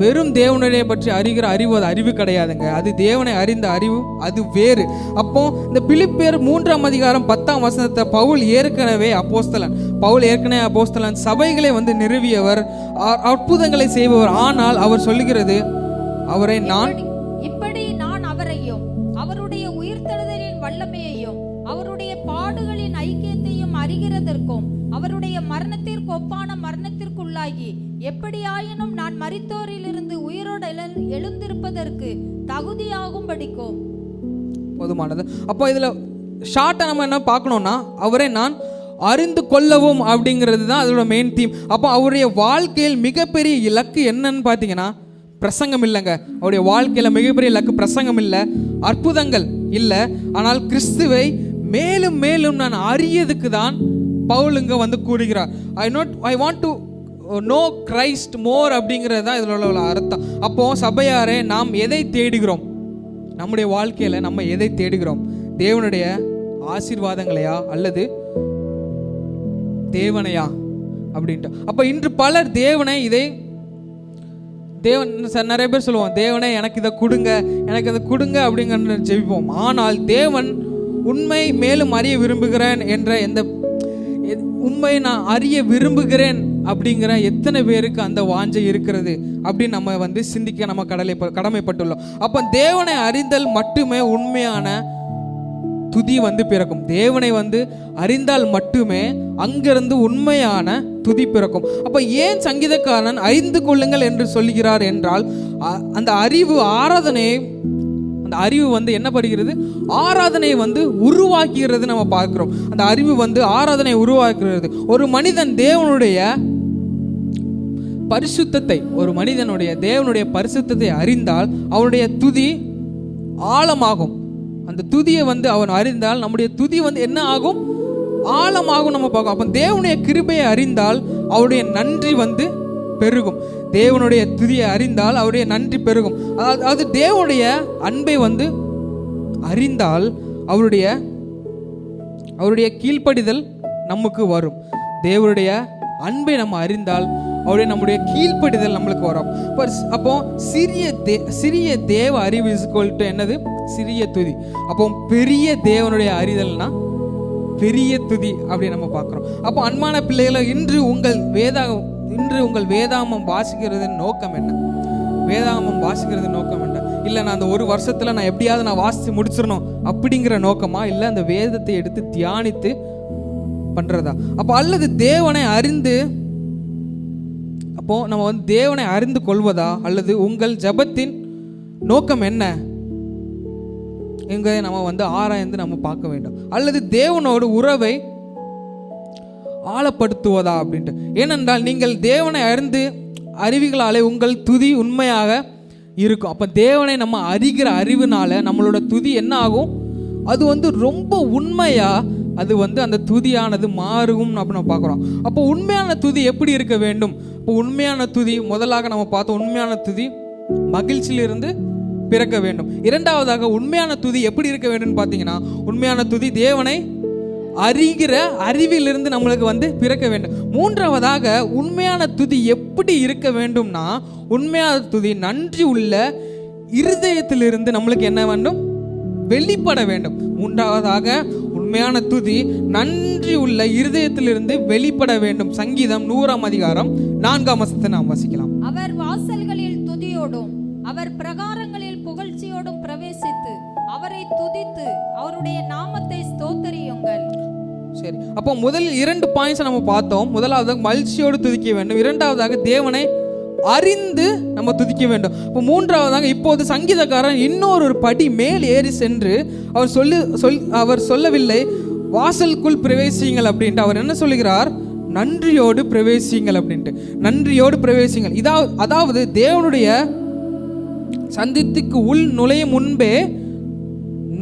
வெறும் தேவனை பற்றி அறிகிற அறிவு அது அறிவு கிடையாதுங்க. அது தேவனை அறிந்த அறிவு, அது வேறு. அப்போ இந்த பிலிப்பியர் 3ஆம் அதிகாரம் 10ஆம் வசனத்தை பவுல் ஏற்கனவே அப்போஸ்தலன் சபைகளை நிறுவியவர், அற்புதங்களை செய்பவர். ஆனால் அவர் சொல்லுகிறது, இப்படி நான் அவரையும் அவருடைய உயிர்த்தெழுதலின் வல்லமையையும் அவருடைய பாடுகளின் ஐக்கியத்தையும் அறிகிறதற்கும் அவருடைய மரணத்திற்கு ஒப்பான மரணத்திற்குள்ளாகி எப்படியாயினும் நான் மரித்தோரிலிருந்து உயிரோடு எழுந்திருப்பதற்கு தகுதியாகும் படிக்கும் போதுமானது. அப்போ இதுல ஷார்ட்டா நம்ம என்ன பார்க்கணும்னா, அவரை நான் அறிந்து கொள்ளவும் அப்படிங்கிறது தான் அதோட மெயின் தீம். அப்போ அவருடைய வாழ்க்கையில் மிகப்பெரிய இலக்கு என்னன்னு பார்த்தீங்கன்னா, பிரசங்கம் இல்லைங்க. அவருடைய வாழ்க்கையில மிகப்பெரிய இலக்கு பிரசங்கம் இல்லை, அற்புதங்கள் இல்லை, ஆனால் கிறிஸ்துவை மேலும் மேலும் நான் அறியதுக்கு தான் பவுலுங்க கூறுகிறார். I want to know Christ more அப்படிங்கிறது தான் இதில் உள்ள அர்த்தம். அப்போ சபையாரே, நாம் எதை தேடுகிறோம்? நம்முடைய வாழ்க்கையில நம்ம எதை தேடுகிறோம்? தேவனுடைய ஆசீர்வாதங்களையா அல்லது தேவனையா அப்படின்ட்டு. அப்போ இன்று பலர் நிறைய பேர் சொல்லுவோம், தேவனே எனக்கு இதை கொடுங்க, எனக்கு அதை கொடுங்க அப்படிங்கிற ஜெபிப்போம். ஆனால் தேவன் உண்மை மேலும் அறிய விரும்புகிறேன் என்ற உண்மை நான் அறிய விரும்புகிறேன் அப்படிங்கிற எத்தனை பேருக்கு அந்த வாஞ்சை இருக்கிறது அப்படின்னு நம்ம சிந்திக்க நம்ம கடமைப்பட்டுள்ளோம். அப்போ தேவனை அறிந்தல் மட்டுமே உண்மையான துதி பிறக்கும். தேவனை அறிந்தால் மட்டுமே அங்கிருந்து உண்மையான துதி பிறக்கும். அப்போ ஏன் சங்கீதக்காரன் அறிந்து கொள்ளுங்கள் என்று சொல்லுகிறார் என்றால், அந்த அறிவு என்ன பண்ணுகிறது? ஆராதனை உருவாக்குகிறது. நம்ம பார்க்கிறோம், அந்த அறிவு ஆராதனை உருவாக்குகிறது. ஒரு மனிதன் தேவனுடைய தேவனுடைய பரிசுத்தத்தை அறிந்தால் அவனுடைய துதி ஆழமாகும். அந்த துதியை அவன் அறிந்தால் நம்முடைய துதி என்ன ஆகும்? ஆழமாகும். நம்ம பார்க்கும். அப்போ தேவனுடைய கிருபையை அறிந்தால் அவருடைய நன்றி பெருகும். தேவனுடைய துதியை அறிந்தால் அவருடைய நன்றி பெருகும். அதாவது தேவனுடைய அன்பை அறிந்தால் அவருடைய கீழ்ப்படிதல் நமக்கு வரும். தேவனுடைய அன்பை நம்ம அறிந்தால் நம்முடைய கீழ்ப்படிதல் நம்மளுக்கு வரும். அப்போ சிறிய தேவ அறிவு என்னது? சிறிய துதி. அப்போ பெரிய தேவனுடைய அறிதல்னா பெரிய துதி அப்படி நம்ம பார்க்கிறோம். அப்போ அன்பான பிள்ளைகளை, இன்று உங்கள் வேதாகமம் வாசிக்கிறதின் நோக்கம் என்ன? வேதாகமம் வாசிக்கிறது நோக்கம் என்ன? இல்லை நான் அந்த ஒரு வருஷத்துல நான் எப்படியாவது நான் வாசித்து முடிச்சிடணும் அப்படிங்கிற நோக்கமா? இல்லை அந்த வேதத்தை எடுத்து தியானித்து பண்றதா? அப்போ அல்லது தேவனை அறிந்து, அப்போ நம்ம தேவனை அறிந்து கொள்வதா? அல்லது உங்கள் ஜெபத்தின் நோக்கம் என்ன? எங்கே நம்ம வந்து ஆராய்ந்து நம்ம பார்க்க வேண்டும். அல்லது தேவனோடு உறவை ஆழப்படுத்துவதா அப்படின்ட்டு. ஏனென்றால் நீங்கள் தேவனை அறிந்து அறிவுகளாலே உங்கள் துதி உண்மையாக இருக்கும். அப்போ தேவனை நம்ம அறிகிற அறிவுனால நம்மளோட துதி என்ன ஆகும்? அது வந்து ரொம்ப உண்மையாக அது வந்து அந்த துதியானது மாறும் அப்படின்னு நம்ம பார்க்குறோம். அப்போ உண்மையான துதி எப்படி இருக்க வேண்டும்? இப்போ உண்மையான துதி முதலாக நம்ம பார்த்தோம், உண்மையான துதி மகிழ்ச்சியிலிருந்து பிறக்க வேண்டும். இரண்டாவதாக உண்மையான துதி எப்படி இருக்க வேண்டும்னு பார்த்தீங்கன்னா, உண்மையான துதி தேவனை அறிகிற அறிவிலிருந்து நம்மளுக்கு வந்து பிறக்க வேண்டும். மூன்றாவதாக உண்மையான துதி எப்படி இருக்க வேண்டும்னா, உண்மையான துதி நன்றி உள்ள இருதயத்திலிருந்து நம்மளுக்கு என்ன வேண்டும்? வெளிப்பட வேண்டும். மூன்றாவதாக உண்மையான துதி நன்றி உள்ள இருதயத்திலிருந்து வெளிப்பட வேண்டும். சங்கீதம் 100ஆம் அதிகாரம் 4ஆம் வசனத்தை நாம் வாசிக்கலாம். அவர் வாசல்களில் துதியோடும் அவர் பிரகாரங்களில் புகழ்ச்சியோடும் பிரவேசித்து அவரை துதித்து அவருடைய நாமத்தை ஸ்தோத்தரியுங்கள். சரி, அப்போ முதல் 2 பாயிண்ட்ஸ் நம்ம பார்த்தோம். முதலாவதாக மகிழ்ச்சியோடு துதிக்க வேண்டும். இரண்டாவதாக தேவனை அறிந்து நம்ம துதிக்க வேண்டும். இப்போ மூன்றாவதாக இப்போது சங்கீதக்காரன் இன்னொரு படி மேல் ஏறி சென்று அவர் சொல்லவில்லை வாசலுக்குள் பிரவேசியுங்கள் அப்படின்ட்டு. அவர் என்ன சொல்லுகிறார்? நன்றியோடு பிரவேசியுங்கள் அப்படின்ட்டு. நன்றியோடு பிரவேசியுங்கள். அதாவது தேவனுடைய சந்தித்துக்கு உள் நுழையும் முன்பே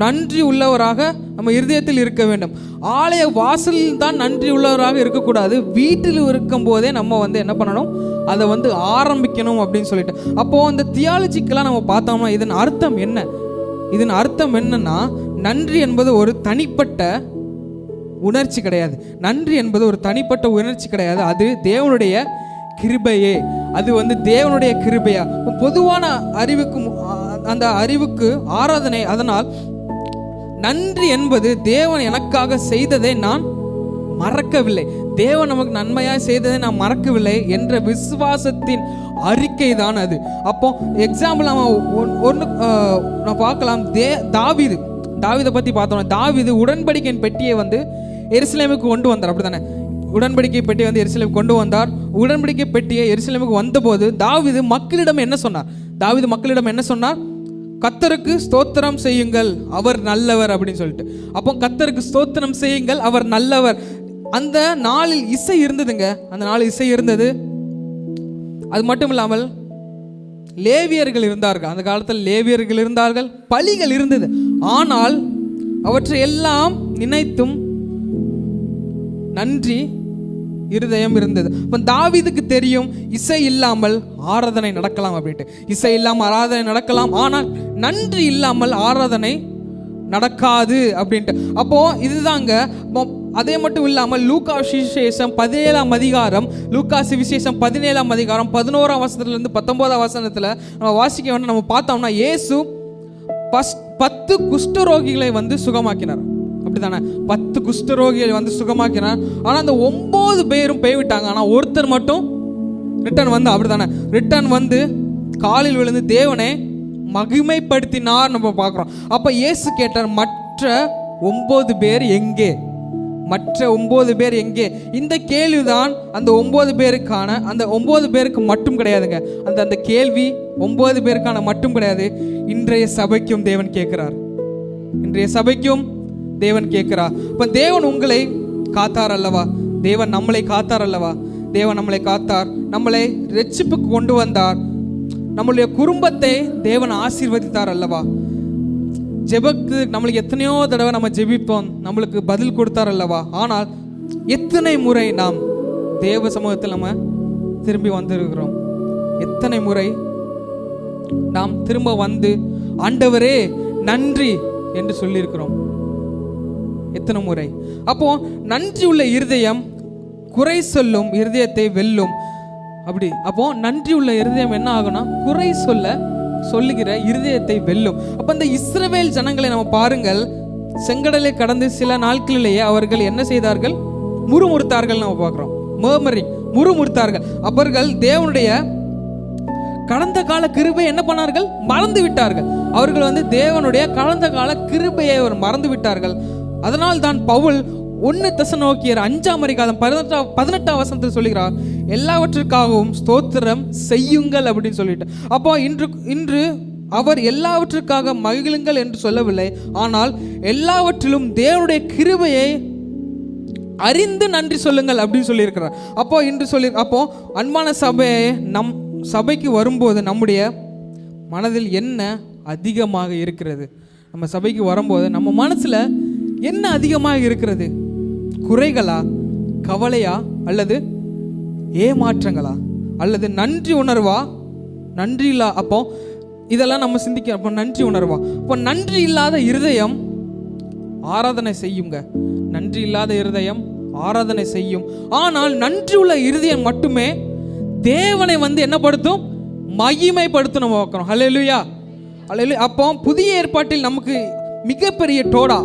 நன்றி உள்ளவராக நம்ம இருதயத்தில் இருக்க வேண்டும். ஆலய வாசலில் தான் நன்றி உள்ளவராக இருக்கக்கூடாது. வீட்டில் இருக்கும் போதே நம்ம வந்து என்ன பண்ணணும்? அதை வந்து ஆரம்பிக்கணும் அப்படின்னு சொல்லிட்டு. அப்போ அந்த தியாலஜிக்கெல்லாம் நம்ம பார்த்தோம்னா இதன் அர்த்தம் என்ன? இதன் அர்த்தம் என்னன்னா, நன்றி என்பது ஒரு தனிப்பட்ட உணர்ச்சி கிடையாது. நன்றி என்பது ஒரு தனிப்பட்ட உணர்ச்சி கிடையாது. அது தேவனுடைய கிருபையே. அது வந்து தேவனுடைய கிருபையா. பொதுவான அறிவுக்கு அந்த அறிவுக்கு ஆராதனை. அதனால் நன்றி என்பது தேவன் எனக்காக செய்ததை நான் மறக்கவில்லை, தேவன் நமக்கு நன்மையாக செய்ததை நான் மறக்கவில்லை என்ற விசுவாசத்தின் அறிக்கை தான் அது. அப்போ எக்ஸாம்பிள் நம்ம பார்க்கலாம். தாவீதை பற்றி பார்த்தோம். தாவீது உடன்படிக்கையின் பெட்டியை வந்து எருசலேமுக்கு கொண்டு வந்தார், அப்படித்தானே? உடன்படிக்கை பெட்டியை வந்து எருசலேமுக்கு கொண்டு வந்தார். உடன்படிக்கை பெட்டியை எருசலேமுக்கு வந்தபோது தாவீது மக்களிடம் என்ன சொன்னார்? கர்த்தருக்கு ஸ்தோத்திரம் செய்யுங்கள், அவர் நல்லவர் அப்படின்னு சொல்லிட்டு. அப்போ கர்த்தருக்கு ஸ்தோத்திரம் செய்யுங்கள், அவர் நல்லவர். அந்த நாளில் இசை இருந்ததுங்க. அந்த நாளில் இசை இருந்தது. அது மட்டும் இல்லாமல் லேவியர்கள் இருந்தார்கள். அந்த காலத்தில் லேவியர்கள் இருந்தார்கள், பலிகள் இருந்தது. ஆனால் அவற்றை எல்லாம் நினைத்தும் நன்றி இருதயம் இருந்தது. இப்போ தாவீதுக்கு தெரியும் இசை இல்லாமல் ஆராதனை நடக்கலாம் அப்படின்ட்டு. இசை இல்லாமல் ஆராதனை நடக்கலாம், ஆனால் நன்றி இல்லாமல் ஆராதனை நடக்காது அப்படின்ட்டு. அப்போ இதுதாங்க. அதே மட்டும் இல்லாமல் லூக்கா சுவிசேஷம் 17ஆம் அதிகாரம் 11ஆம் வசனத்திலிருந்து 19ஆம் வசனத்தில் நம்ம வாசிக்க வேண்டும். நம்ம பார்த்தோம்னா இயேசு 10 குஷ்டரோகிகளை வந்து சுகமாக்கினார், அப்படித்தானே? 10 குஷ்டரோகிகளை வந்து சுகமாக்கினார். ஆனால் அந்த 9 பேரும் போய்விட்டாங்க. ஆனால் ஒருத்தர் மட்டும் ரிட்டர்ன் வந்து, அப்படித்தானே? ரிட்டர்ன் வந்து காலில் விழுந்து தேவனை மகிமைப்படுத்தினார் நம்ம பார்க்குறோம். அப்போ இயேசு கேட்டார், மற்ற 9 பேர் எங்கே? மற்ற 9 பேர் எங்கே? இந்த கேள்விதான் அந்த 9 பேருக்கான, அந்த 9 பேருக்கு மட்டும் கிடையாதுங்க. அந்த கேள்வி 9 பேருக்கான மட்டும் கிடையாது. இன்றைய சபைக்கும் தேவன் கேட்கிறார். இன்றைய சபைக்கும் தேவன் கேட்கிறார். இப்போ தேவன் உங்களை காத்தார் அல்லவா? தேவன் நம்மளை காத்தார் அல்லவா? தேவன் நம்மளை காத்தார், நம்மளை ரட்சிப்புக்கு கொண்டு வந்தார், நம்மளுடைய குடும்பத்தை தேவன் ஆசீர்வதித்தார் அல்லவா? ஜெபக்கு நம்மளுக்கு எத்தனையோ தடவை நம்ம ஜெபிப்போம், நம்மளுக்கு பதில் கொடுத்தார் அல்லவா? ஆனால் எத்தனை முறை நாம் தேவ சமூகத்தில் நம்ம திரும்பி வந்திருக்கிறோம்? எத்தனை முறை நாம் திரும்ப வந்து ஆண்டவரே நன்றி என்று சொல்லியிருக்கிறோம்? எத்தனை முறை? அப்போ நன்றி உள்ள இருதயம் குறை சொல்லும் இருதயத்தை வெல்லும். அப்படி அப்போ நன்றி உள்ள இருதயம் என்ன ஆகும்னா குறை சொல்லுகிற இருதயத்தை வெல்லும். அப்ப இந்த இஸ்ரவேல் ஜனங்களை நம்ம பாருங்கள், செங்கடலை கடந்து சில நாட்களிலேயே அவர்கள் என்ன செய்தார்கள்? முறுமுறுத்தார்கள். நம்ம பார்க்கிறோம், முறுமுறுத்தார்கள். அவர்கள் தேவனுடைய கடந்த கால கிருபை என்ன பண்ணார்கள்? மறந்து விட்டார்கள். அவர்கள் வந்து தேவனுடைய கடந்த கால கிருபையை மறந்து விட்டார்கள். அதனால் தான் பவுல் 1 தெசலோனிக்கேயர் 5ஆம் அதிகாரம் 18ஆம் வசனத்தில் சொல்கிறார், எல்லாவற்றிற்காகவும் ஸ்தோத்திரம் செய்யுங்கள் அப்படின்னு சொல்லிட்டு. அப்போ இன்று அவர் எல்லாவற்றுக்காக மகிழுங்கள் என்று சொல்லவில்லை, ஆனால் எல்லாவற்றிலும் தேவனுடைய கிருபையை அறிந்து நன்றி சொல்லுங்கள் அப்படின்னு சொல்லியிருக்கிறார். அப்போ இன்று அப்போ அன்பான சபையை நம் சபைக்கு வரும்போது நம்முடைய மனதில் என்ன அதிகமாக இருக்கிறது? நம்ம சபைக்கு வரும்போது நம்ம மனசில் என்ன அதிகமாக இருக்கிறது? குறைகளா, கவலையா, அல்லது ஏமாற்றங்களா, அல்லது நன்றி உணர்வா, நன்றி இல்லா? அப்போ இதெல்லாம் நம்ம சிந்திக்கிறோம். அப்போ நன்றி உணர்வா? அப்போ நன்றி இல்லாத இருதயம் ஆராதனை செய்யுங்க. நன்றி இல்லாத இருதயம் ஆராதனை செய்யும். ஆனால் நன்றி உள்ள இருதயம் மட்டுமே தேவனை என்ன படுத்தும்? மகிமைப்படுத்தும். நம்ம பார்க்கிறோம். ஹல்லேலூயா, ஹல்லேலூயா. அப்போ புதிய ஏற்பாட்டில் நமக்கு மிகப்பெரிய டோடா,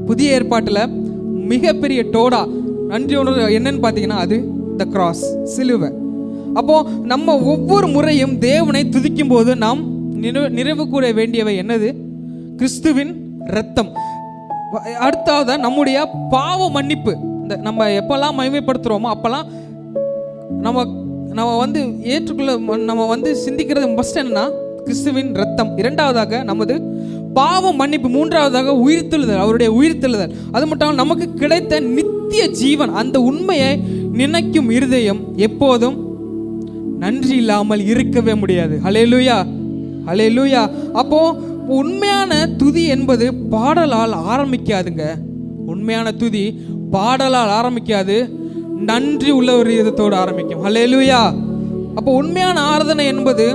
புதிய ஏற்பாட்டில் மிகப்பெரிய டோடா நன்றி உணர்வு என்னன்னு பார்த்தீங்கன்னா அது த கிராஸ், சிலுவை. அப்போ நம்ம ஒவ்வொரு முறையும் தேவனை துதிக்கும் போது நாம் நிறைவு கூற வேண்டியவை என்னது? கிறிஸ்துவின் இரத்தம். அடுத்தாவது நம்முடைய பாவ மன்னிப்பு. இந்த நம்ம எப்பெல்லாம் மகிமைப்படுத்துகிறோமோ அப்பெல்லாம் நம்ம ஏற்றுக்கொள்ள நம்ம சிந்திக்கிறது ஃபர்ஸ்ட் என்னன்னா கிறிஸ்துவின் இரத்தம். இரண்டாவதாக நமது பாவ மன்னிப்பு. மூன்றாவதாக உயிர்த்தெழுதல், அவருடைய உயிர்த்தெழுதல். அது மட்டும் நமக்கு கிடைத்த நித்திய ஜீவன். அந்த உண்மையை நினைக்கும் இருதயம் எப்போதும் நன்றி இல்லாமல் இருக்கவே முடியாது. ஹல்லேலூயா, ஹல்லேலூயா. அப்போ உண்மையான துதி என்பது பாடலால் ஆரம்பிக்காதுங்க. உண்மையான துதி பாடலால் ஆரம்பிக்காது, நன்றி உள்ள ஒரு இதத்தோடு ஆரம்பிக்கும். ஹல்லேலூயா. அப்போ உண்மையான ஆராதனை என்பது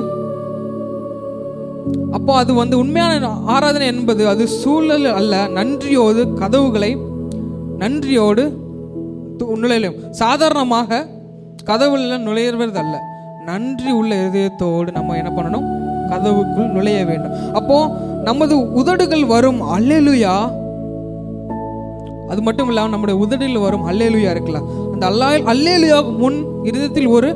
அது உண்மையான ஆராதனை என்பது அது சூழல் அல்ல, நன்றியோடு கதவுகளை நன்றியோடு நுழையும். சாதாரணமாக கதவுல நுழையிறது அல்ல, நன்றி உள்ள இதயத்தோடு நம்ம என்ன பண்ணணும்? கதவுக்குள் நுழைய வேண்டும். அப்போ நமது உதடுகள் வரும் அல்லேலூயா, அது மட்டும் இல்லாமல் நம்முடைய உதடில் வரும் அல்லேலூயா இருக்கலாம். அந்த அல்லேலூயா முன் இருதயத்தில் ஒரு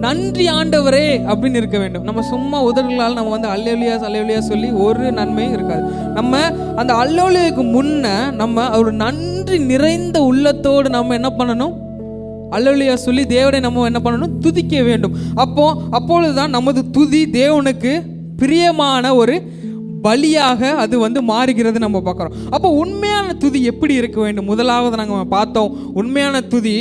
நன்றி ஆண்டவரே அப்படின்னு இருக்க வேண்டும். நம்ம சும்மா உதடுகளால் நம்ம அல்லேலூயா அல்லேலூயா சொல்லி ஒரு நன்மையும் இருக்காது. நம்ம அந்த அல்லேலூயாவுக்கு முன்ன நம்ம ஒரு நன்றி நிறைந்த உள்ளத்தோடு நம்ம என்ன பண்ணணும்? அல்லேலூயா சொல்லி தேவனை நம்ம என்ன பண்ணணும்? துதிக்க வேண்டும். அப்பொழுதுதான் நமது துதி தேவனுக்கு பிரியமான ஒரு பலியாக அது மாறுகிறது நம்ம பார்க்குறோம். அப்போ உண்மையான துதி எப்படி இருக்க வேண்டும்? முதலாவது நாங்கள் பார்த்தோம், உண்மையான துதி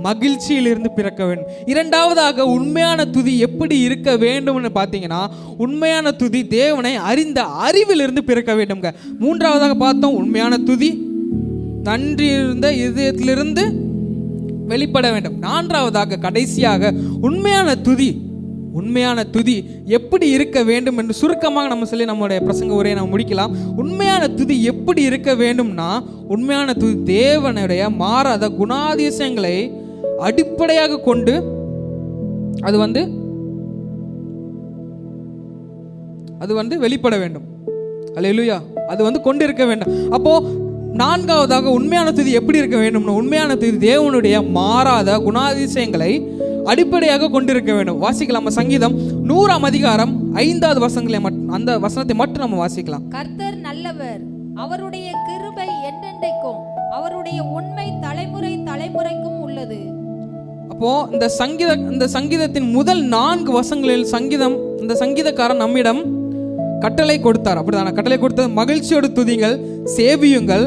மகிழ்ச்சியிலிருந்து பிறக்க வேண்டும். இரண்டாவதாக உண்மையான துதி எப்படி இருக்க வேண்டும்னு பார்த்தீங்கன்னா உண்மையான துதி தேவனை அறிந்த அறிவிலிருந்து பிறக்க வேண்டும்ங்க. மூன்றாவதாக பார்த்தோம், உண்மையான துதி நன்றி இருந்த இதயத்திலிருந்து வெளிப்பட வேண்டும். நான்காவதாக கடைசியாக உண்மையான துதி எப்படி இருக்க வேண்டும் என்று சுருக்கமாக நம்ம சொல்லி நம்முடைய பிரசங்க உரையை நம்ம முடிக்கலாம். உண்மையான துதி எப்படி இருக்க வேண்டும்னா, உண்மையான துதி தேவனுடைய மாறாத குணாதிசயங்களை அடிப்படையாக கொண்டு அது வெளிப்பட வேண்டும். அல்லேலூயா. அது கொண்டு இருக்க வேண்டும். அப்போ நான்காவதாக உண்மையான துதி எப்படி இருக்க வேண்டும்னா, உண்மையான துதி தேவனுடைய மாறாத குணாதிசயங்களை அடிப்படையாக கொண்டிருக்க வேண்டும். வாசிக்கலாம். சங்கீதம் 100ஆம் அதிகாரம் 5வது வசனங்களை அந்த வசனத்தை மட்டும் நம்ம வாசிக்கலாம். கர்த்தர் நல்லவர், அவருடைய கிருபை என்றென்றைக்கும், அவருடைய உண்மை தலைமுறை தலைமுறைக்கும் உள்ளது. அப்போ இந்த சங்கீதத்தின் முதல் 4 வசனங்களில் இந்த சங்கீதக்காரன் நம்மிடம் கட்டளை கொடுத்தார். அப்படிதான? கட்டளை கொடுத்தது மகிழ்ச்சியோடு துதிங்கள், சேவியுங்கள்,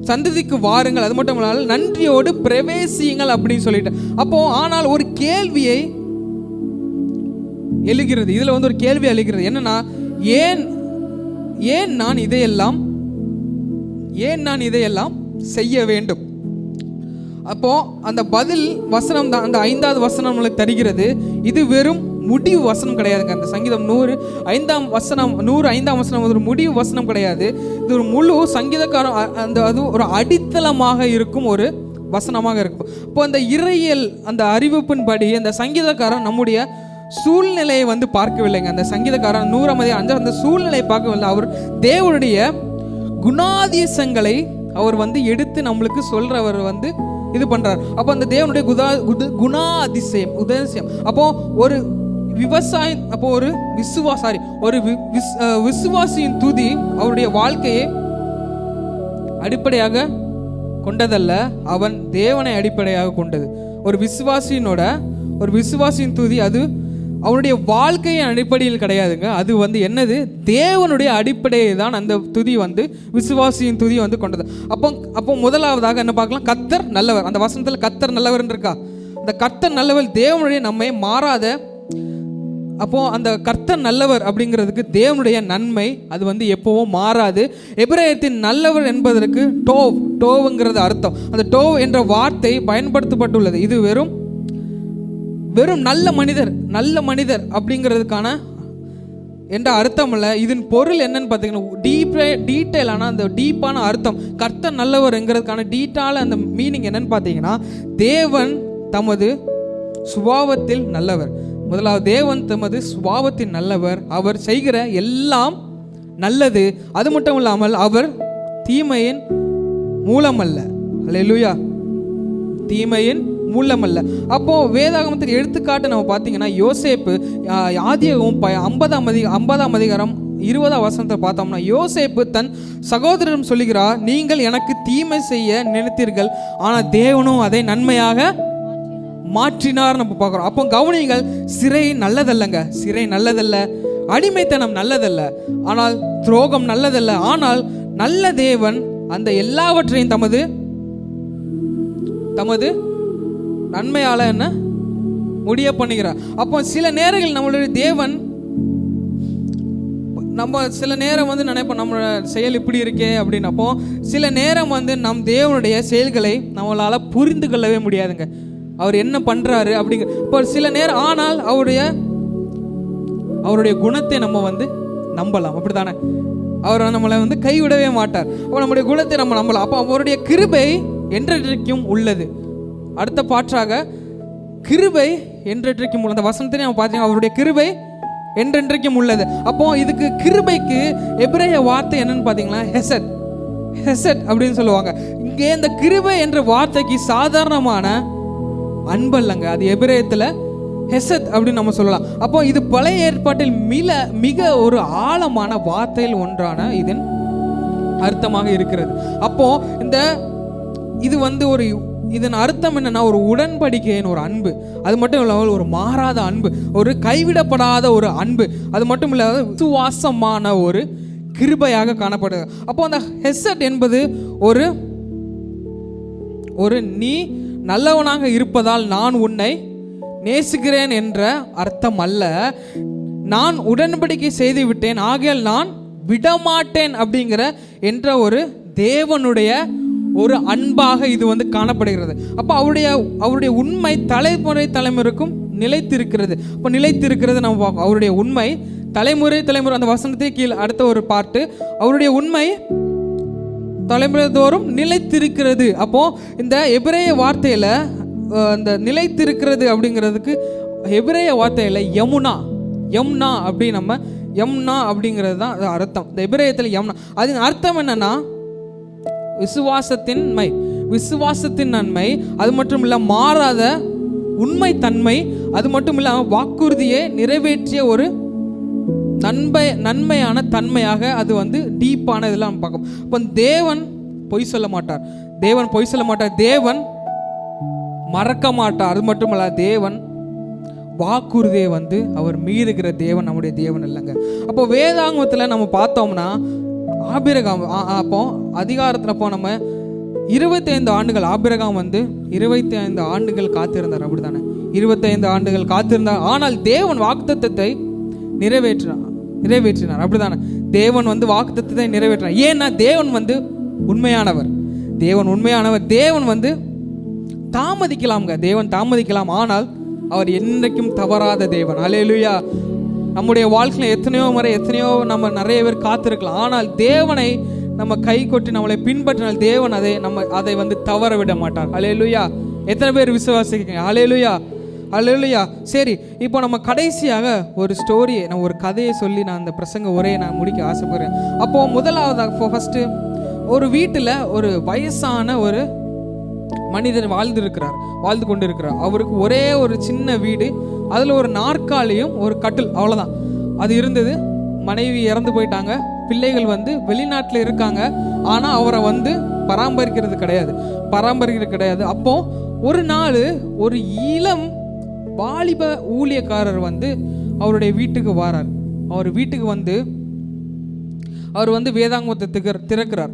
சந்ததிக்கு வாருங்கள், அது மட்டும் இல்லாமல் நன்றியோடு பிரவேசியுங்கள் அப்படின்னு சொல்லிட்டு. அப்போ ஆனால் ஒரு கேள்வியை எழுகிறது. இதுல ஒரு கேள்வி எழுகிறது. என்னன்னா, ஏன் நான் இதையெல்லாம் செய்ய வேண்டும்? அப்போ அந்த பதில் வசனம் தான் அந்த 5வது வசனம் நம்மளுக்கு தருகிறது. இது வெறும் முடிவு வசனம் கிடையாதுங்க. அந்த சங்கீதம் 105ஆம் வசனம் ஒரு முடிவு வசனம் கிடையாது. இது ஒரு முழு சங்கீதக்காரன் அது ஒரு அடித்தளமாக இருக்கும் ஒரு வசனமாக இருக்கும். இப்போ அந்த இறையியல் அந்த அறிவிப்பின் படி அந்த சங்கீதக்காரன் நம்முடைய சூழ்நிலையை பார்க்கவில்லைங்க. அந்த சங்கீதக்காரன் 100 அந்த சூழ்நிலையை பார்க்கவில்லை. அவர் தேவனுடைய குணாதிசயங்களை அவர் எடுத்து நம்மளுக்கு சொல்றவர் இது பண்றார். அப்போ அந்த தேவனுடைய குணாதிசயம் அப்போ ஒரு விவசாயம், அப்போ ஒரு விசுவாசியின் துதி அவருடைய வாழ்க்கையை அடிப்படையாக கொண்டதல்ல, அவன் தேவனை அடிப்படையாக கொண்டது. ஒரு விசுவாசியின் துதி அது அவனுடைய வாழ்க்கையின் அடிப்படையில் கிடையாதுங்க. அது வந்து என்னது, தேவனுடைய அடிப்படையை தான் அந்த துதி வந்து விசுவாசியின் துதி வந்து கொண்டது. அப்போ முதலாவதாக என்ன பார்க்கலாம், கர்த்தர் நல்லவர். அந்த வசனத்தில் கர்த்தர் நல்லவர் இருக்கா, அந்த கர்த்தர் நல்லவர் தேவனுடைய நம்மை மாறாத. அப்போ அந்த கர்த்தர் நல்லவர் அப்படிங்கிறதுக்கு தேவனுடைய நன்மை அது வந்து எப்பவும் மாறாது. எபிரேயத்தின் நல்லவர் என்பதற்கு டோவ்ங்கிறது அர்த்தம். அந்த டோவ் என்ற வார்த்தை பயன்படுத்தப்பட்டுள்ளது. இது வெறும் நல்ல மனிதர் அப்படிங்கிறதுக்கான என்ற அர்த்தம் இல்லை. இதன் பொருள் என்னன்னு பார்த்தீங்கன்னா, டீட்டெயிலான அந்த டீப்பான அர்த்தம், கர்த்தர் நல்லவர்ங்கிறதுக்கான டீட்டால அந்த மீனிங் என்னன்னு பார்த்தீங்கன்னா, தேவன் தமது சுபாவத்தில் நல்லவர். முதலாவது, தேவன் தமது சுபாவத்தின் நல்லவர். அவர் செய்கிற எல்லாம் நல்லது. அது மட்டும் இல்லாமல் அவர் தீமையின் மூலமல்ல. அல்லேலூயா, தீமையின் மூலமல்ல. அப்போ வேதாகமத்தின் எடுத்துக்காட்டு நம்ம பார்த்தீங்கன்னா, யோசேப்பு ஆதியாகமம் 50ஆம் அதிகாரம் 20ஆம் வசனத்தை பார்த்தோம்னா, யோசேப்பு தன் சகோதரரும் சொல்லுகிறார், நீங்கள் எனக்கு தீமை செய்ய நினைத்தீர்கள், ஆனால் தேவனும் அதை நன்மையாக மாற்றினார் நம்ம பார்க்குறோம். அப்போ கவனிங்கள், சிறை நல்லதல்ல, அடிமைத்தனம் நல்லதல்ல, ஆனால் துரோகம் நல்லதல்ல. ஆனால் நல்ல தேவன் அந்த எல்லாவற்றையும் தமது நன்மையால என்ன முடிய பண்ணுகிறார். அப்போ சில நேரங்கள் நம்மளுடைய தேவன், நம்ம சில நேரம் வந்து நினைப்போம் நம்மளோட செயல் இப்படி இருக்கே அப்படின்னு. அப்போ சில நேரம் வந்து நம் தேவனுடைய செயல்களை நம்மளால புரிந்து கொள்ளவே முடியாதுங்க. அவர் என்ன பண்றாரு அப்படிங்கிற இப்போ சில நேரம். ஆனால் அவருடைய குணத்தை நம்ம வந்து நம்பலாம், அப்படித்தானே? அவர் நம்மளை வந்து கைவிடவே மாட்டார். அப்போ நம்முடைய குணத்தை நம்ம நம்பலாம். அப்போ அவருடைய கிருபை என்றைக்கும் உள்ளது. அடுத்த பாற்றாக கிருபை என்றைக்கும் உள்ள அந்த வசனத்திலே நம்ம பார்த்தீங்கன்னா, அவருடைய கிருபை என்றென்றைக்கும் உள்ளது. அப்போ இதுக்கு கிருபைக்கு எபிரேய வார்த்தை என்னன்னு பார்த்தீங்கன்னா, ஹெசட் அப்படின்னு சொல்லுவாங்க. இங்கே இந்த கிருபை என்ற வார்த்தைக்கு சாதாரணமான அன்பு இல்லைங்க, அது எபிரேயத்தில் ஹெசத் அப்படின்னு நம்ம சொல்லலாம். அப்போ இது பழைய ஏற்பாட்டில் மிக ஒரு ஆழமான வார்த்தையில் ஒன்றான இதன் அர்த்தமாக இருக்கிறது. அப்போ இது வந்து இதன் அர்த்தம் என்னன்னா, ஒரு உடன்படிக்கையின் ஒரு அன்பு. அது மட்டும் இல்லாமல் ஒரு மாறாத அன்பு, ஒரு கைவிடப்படாத ஒரு அன்பு. அது மட்டும் இல்லாத விசுவாசமான ஒரு கிருபையாக காணப்படுது. அப்போ அந்த ஹெசட் என்பது ஒரு நீ நல்லவனாக இருப்பதால் நான் உன்னை நேசிக்கிறேன் என்ற அர்த்தம் அல்ல. நான் உடன்படிக்கை செய்து விட்டேன், ஆகையால் நான் விடமாட்டேன் அப்படிங்கிற என்ற ஒரு தேவனுடைய ஒரு அன்பாக இது வந்து காணப்படுகிறது. அப்போ அவருடைய உண்மை தலைமுறைக்கும் நிலைத்திருக்கிறது. இப்போ நிலைத்திருக்கிறது நம்ம பார்ப்போம். அவருடைய உண்மை தலைமுறை அந்த வசனத்தை கீழே அடுத்த ஒரு பாட்டு, அவருடைய உண்மை தலைமுறை தோறும் நிலைத்திருக்கிறது. அப்போ இந்த எபிரேய வார்த்தையில இந்த நிலைத்திருக்கிறது அப்படிங்கிறதுக்கு எபிரேய வார்த்தையில யமுனா அப்படி நம்ம யம்னா அப்படிங்கிறது தான் அர்த்தம். இந்த எபிரேயத்தில் யம்னா அதன் அர்த்தம் என்னன்னா, விசுவாசத்தின் நன்மை. அது மட்டும் இல்ல மாறாத உண்மை தன்மை. அது மட்டும் இல்ல வாக்குறுதியை நிறைவேற்றிய ஒரு நன்மையான தன்மையாக அது வந்து டீப்பான இதெல்லாம் நம்ம பார்க்கணும். இப்போ தேவன் பொய் சொல்ல மாட்டார், தேவன் மறக்க மாட்டார். அது மட்டும் இல்ல தேவன் வாக்குறுதியை வந்து அவர் மீறுகிற தேவன் நம்முடைய தேவன் இல்லைங்க. அப்போ வேதாங்கத்தில் நம்ம பார்த்தோம்னா, ஆபிரகாம் அப்போ அதிகாரத்தில் அப்போ நம்ம 25 ஆண்டுகள் ஆபிரகாம் வந்து 25 ஆண்டுகள் காத்திருந்தார், அப்படித்தானே? 25 ஆண்டுகள் காத்திருந்தார். ஆனால் தேவன் வாக்குத்தத்தத்தை நிறைவேற்றினார், அப்படித்தானே? தேவன் வந்து வாக்குத்தத்தத்தை நிறைவேற்றினார். ஏன்னா தேவன் வந்து உண்மையானவர். தேவன் வந்து தாமதிக்கலாம், ஆனால் அவர் என்றைக்கும் தவறாத தேவன். அல்லேலூயா. நம்முடைய வாழ்க்கையில் எத்தனையோ நம்ம நிறைய பேர் காத்திருக்கலாம், ஆனால் தேவனை நம்ம கை கொட்டி நம்மளை பின்பற்றினால் தேவன் அதை வந்து தவற விட மாட்டார். அல்லேலூயா. எத்தனை பேர் விசுவாசிக்கிறீங்க? அல்லேலூயா. சரி, இப்போ நம்ம கடைசியாக ஒரு ஸ்டோரியை, நான் ஒரு கதையை சொல்லி நான் அந்த பிரசங்க உரையை நான் முடிக்க ஆசைப்படுறேன். அப்போ முதலாவதாக ஃபர்ஸ்ட் ஒரு வீட்டில் ஒரு வயசான ஒரு மனிதர் வாழ்ந்து கொண்டு இருக்கிறார். அவருக்கு ஒரே ஒரு சின்ன வீடு, அதில் ஒரு நாற்காலியும் ஒரு கட்டில், அவ்வளோதான் அது இருந்தது. மனைவி இறந்து போயிட்டாங்க, பிள்ளைகள் வந்து வெளிநாட்டில் இருக்காங்க, ஆனால் அவரை வந்து பராமரிக்கிறது கிடையாது. அப்போ ஒரு நாள் ஒரு இளம் வாலிப ஊழியக்காரர் வந்து அவருடைய வீட்டுக்கு வாரார். அவர் வீட்டுக்கு வந்து அவர் வந்து வேதாங்கமத்தை திறக்கிறார்.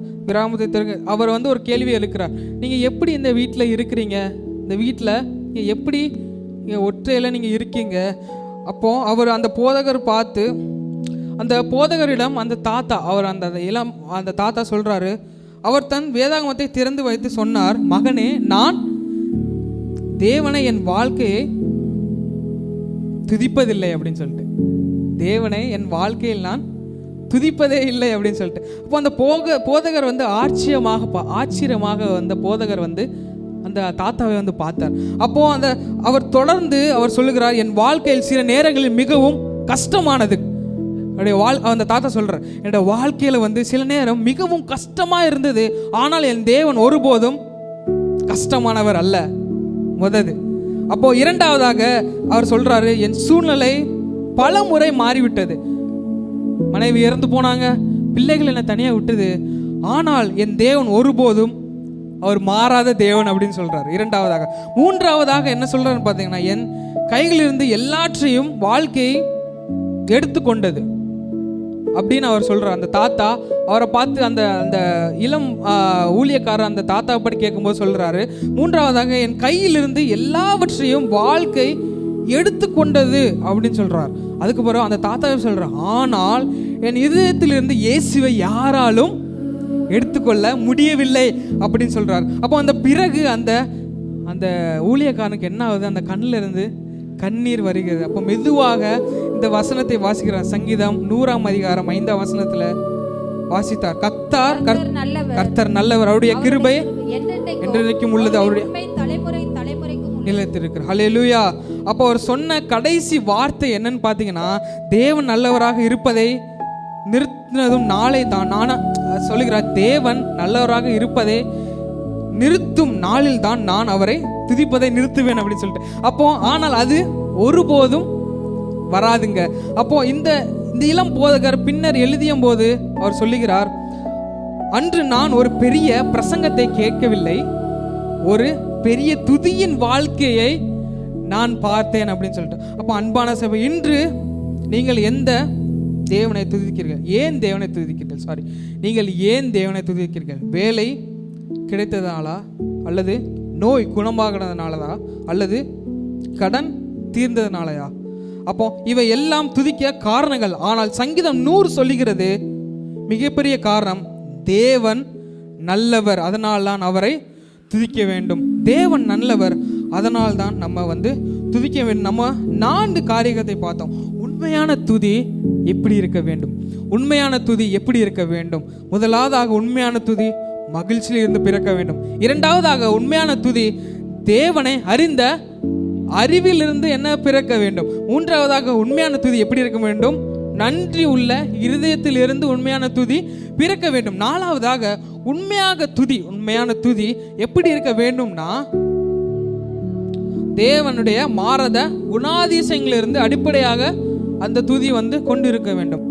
அவர் வந்து ஒரு கேள்வி எழுக்கிறார். நீங்கள் எப்படி இந்த வீட்டில் இருக்கிறீங்க? இந்த வீட்டில் நீங்கள் எப்படி ஒற்றையில் நீங்கள் இருக்கீங்க? அப்போது அவர் அந்த போதகர் பார்த்து, அந்த போதகரிடம் அந்த தாத்தா, அவர் அந்த தாத்தா சொல்கிறாரு, அவர் தன் வேதாகமத்தை திறந்து வைத்து சொன்னார், மகனே, நான் தேவனை என் வாழ்க்கையை துதிப்பதில்லை அப்படின்னு சொல்லிட்டு, தேவனை என் வாழ்க்கையில் நான் துதிப்பதே இல்லை அப்படின்னு சொல்லிட்டு. அப்போ அந்த போதகர் வந்து ஆச்சரியமாக அந்த போதகர் வந்து அந்த தாத்தாவை வந்து பார்த்தார். அப்போ அவர் தொடர்ந்து அவர் சொல்லுகிறார், என் வாழ்க்கையில் சில நேரங்களில் மிகவும் கஷ்டமானது. அந்த தாத்தா சொல்றார், என்னோட வாழ்க்கையில வந்து சில நேரம் மிகவும் கஷ்டமா இருந்தது, ஆனால் என் தேவன் ஒருபோதும் கஷ்டமானவர் அல்ல. முதது. அப்போ இரண்டாவதாக அவர் சொல்றாரு, என் சூழ்நிலை பல முறை மாறிவிட்டது. மனைவி இறந்து போனாங்க, பிள்ளைகள் என்ன தனியா விட்டது, ஆனால் என் தேவன் ஒருபோதும் அவர் மாறாத தேவன் அப்படின்னு சொல்றாரு. இரண்டாவதாக. மூன்றாவதாக என்ன சொல்றாருன்னு பார்த்தீங்கன்னா, என் கைகளிலிருந்து எல்லாற்றையும் வாழ்க்கையை எடுத்துக்கொண்டது அப்படின்னு அவர் சொல்றார். அந்த தாத்தா அவரை பார்த்து அந்த அந்த இளம் ஊழியக்காரர் அந்த தாத்தா படி கேட்கும்போது சொல்றாரு, மூன்றாவதாக என் கையிலிருந்து எல்லாவற்றையும் வாழ்க்கை எடுத்துக்கொண்டது அப்படின்னு சொல்றார். அதுக்கு பிறகு அந்த தாத்தாவை சொல்றார், ஆனால் என் இதயத்திலிருந்து இயேசுவை யாராலும் எடுத்துக்கொள்ள முடியவில்லை அப்படின்னு சொல்றார். அப்போ அந்த பிறகு அந்த அந்த ஊழியக்காரனுக்கு என்ன ஆகுது, அந்த கண்ணில் இருந்து கண்ணீர் வருகிறது. அப்போ மெதுவாக இந்த வசனத்தை வாசிக்கிறார். சங்கீதம் 100:5 வாசித்தார், கர்த்தர் நல்லவர், அவருடைய கிருபை என்றைக்கும் உள்ளது, அவருடைய நிலைத்திருக்கிறார். ஹல்லேலூயா. அப்போ அவர் சொன்ன கடைசி வார்த்தை என்னன்னு பார்த்தீங்கன்னா, தேவன் நல்லவராக இருப்பதை நிறுத்தினதும் நாளை தான். நான் சொல்லுகிறார், தேவன் நல்லவராக இருப்பதை நிறுத்தும் நாளில் தான் நான் அவரை துதிப்பதை நிறுத்துவேன் அப்படின்னு சொல்லிட்டு. அப்போ ஆனால் அது ஒருபோதும் வராதுங்க. அப்போ இந்த இளம் போதகர் பின்னர் எழுதியும் போது அவர் சொல்லுகிறார், அன்று நான் ஒரு பெரிய பிரசங்கத்தை கேட்கவில்லை, ஒரு பெரிய துதியின் வாழ்க்கையை நான் பார்த்தேன் அப்படின்னு சொல்லிட்டு. அப்போ அன்பான சபை, இன்று நீங்கள் எந்த தேவனை துதிக்கிறீர்கள்? ஏன் தேவனை துதிக்கிறீர்கள்? நீங்கள் ஏன் தேவனை துதிக்கிறீர்கள்? வேலை கிடைத்ததுனாலா, அல்லது நோய் குணமாகிறதுனாலதா, அல்லது கடன் தீர்ந்ததுனாலயா? அப்போ இவை எல்லாம் துதிக்க காரணங்கள். ஆனால் சங்கீதம் 100 சொல்லுகிறது, மிகப்பெரிய காரணம், தேவன் நல்லவர், அதனால் தான் அவரை துதிக்க வேண்டும். தேவன் நல்லவர், அதனால் தான் நம்ம வந்து துதிக்க வேண்டும். நம்ம 4 காரியத்தை பார்த்தோம். உண்மையான துதி எப்படி இருக்க வேண்டும்? உண்மையான துதி எப்படி இருக்க வேண்டும்? முதலாவதாக உண்மையான துதி மகிழ்ச்சியில் இருந்து பிறக்க வேண்டும். இரண்டாவதாக உண்மையான துதி தேவனை அறிந்த அறிவிலிருந்து என்ன பிறக்க வேண்டும். மூன்றாவதாக உண்மையான துதி எப்படி இருக்க வேண்டும்? நன்றி உள்ள இருதயத்தில் இருந்து உண்மையான துதி பிறக்க வேண்டும். நாலாவதாக உண்மையான துதி எப்படி இருக்க வேண்டும்னா, தேவனுடைய மாறாத குணாதிசயங்களிலிருந்து அடிப்படையாக அந்த துதி வந்து கொண்டு இருக்க வேண்டும்.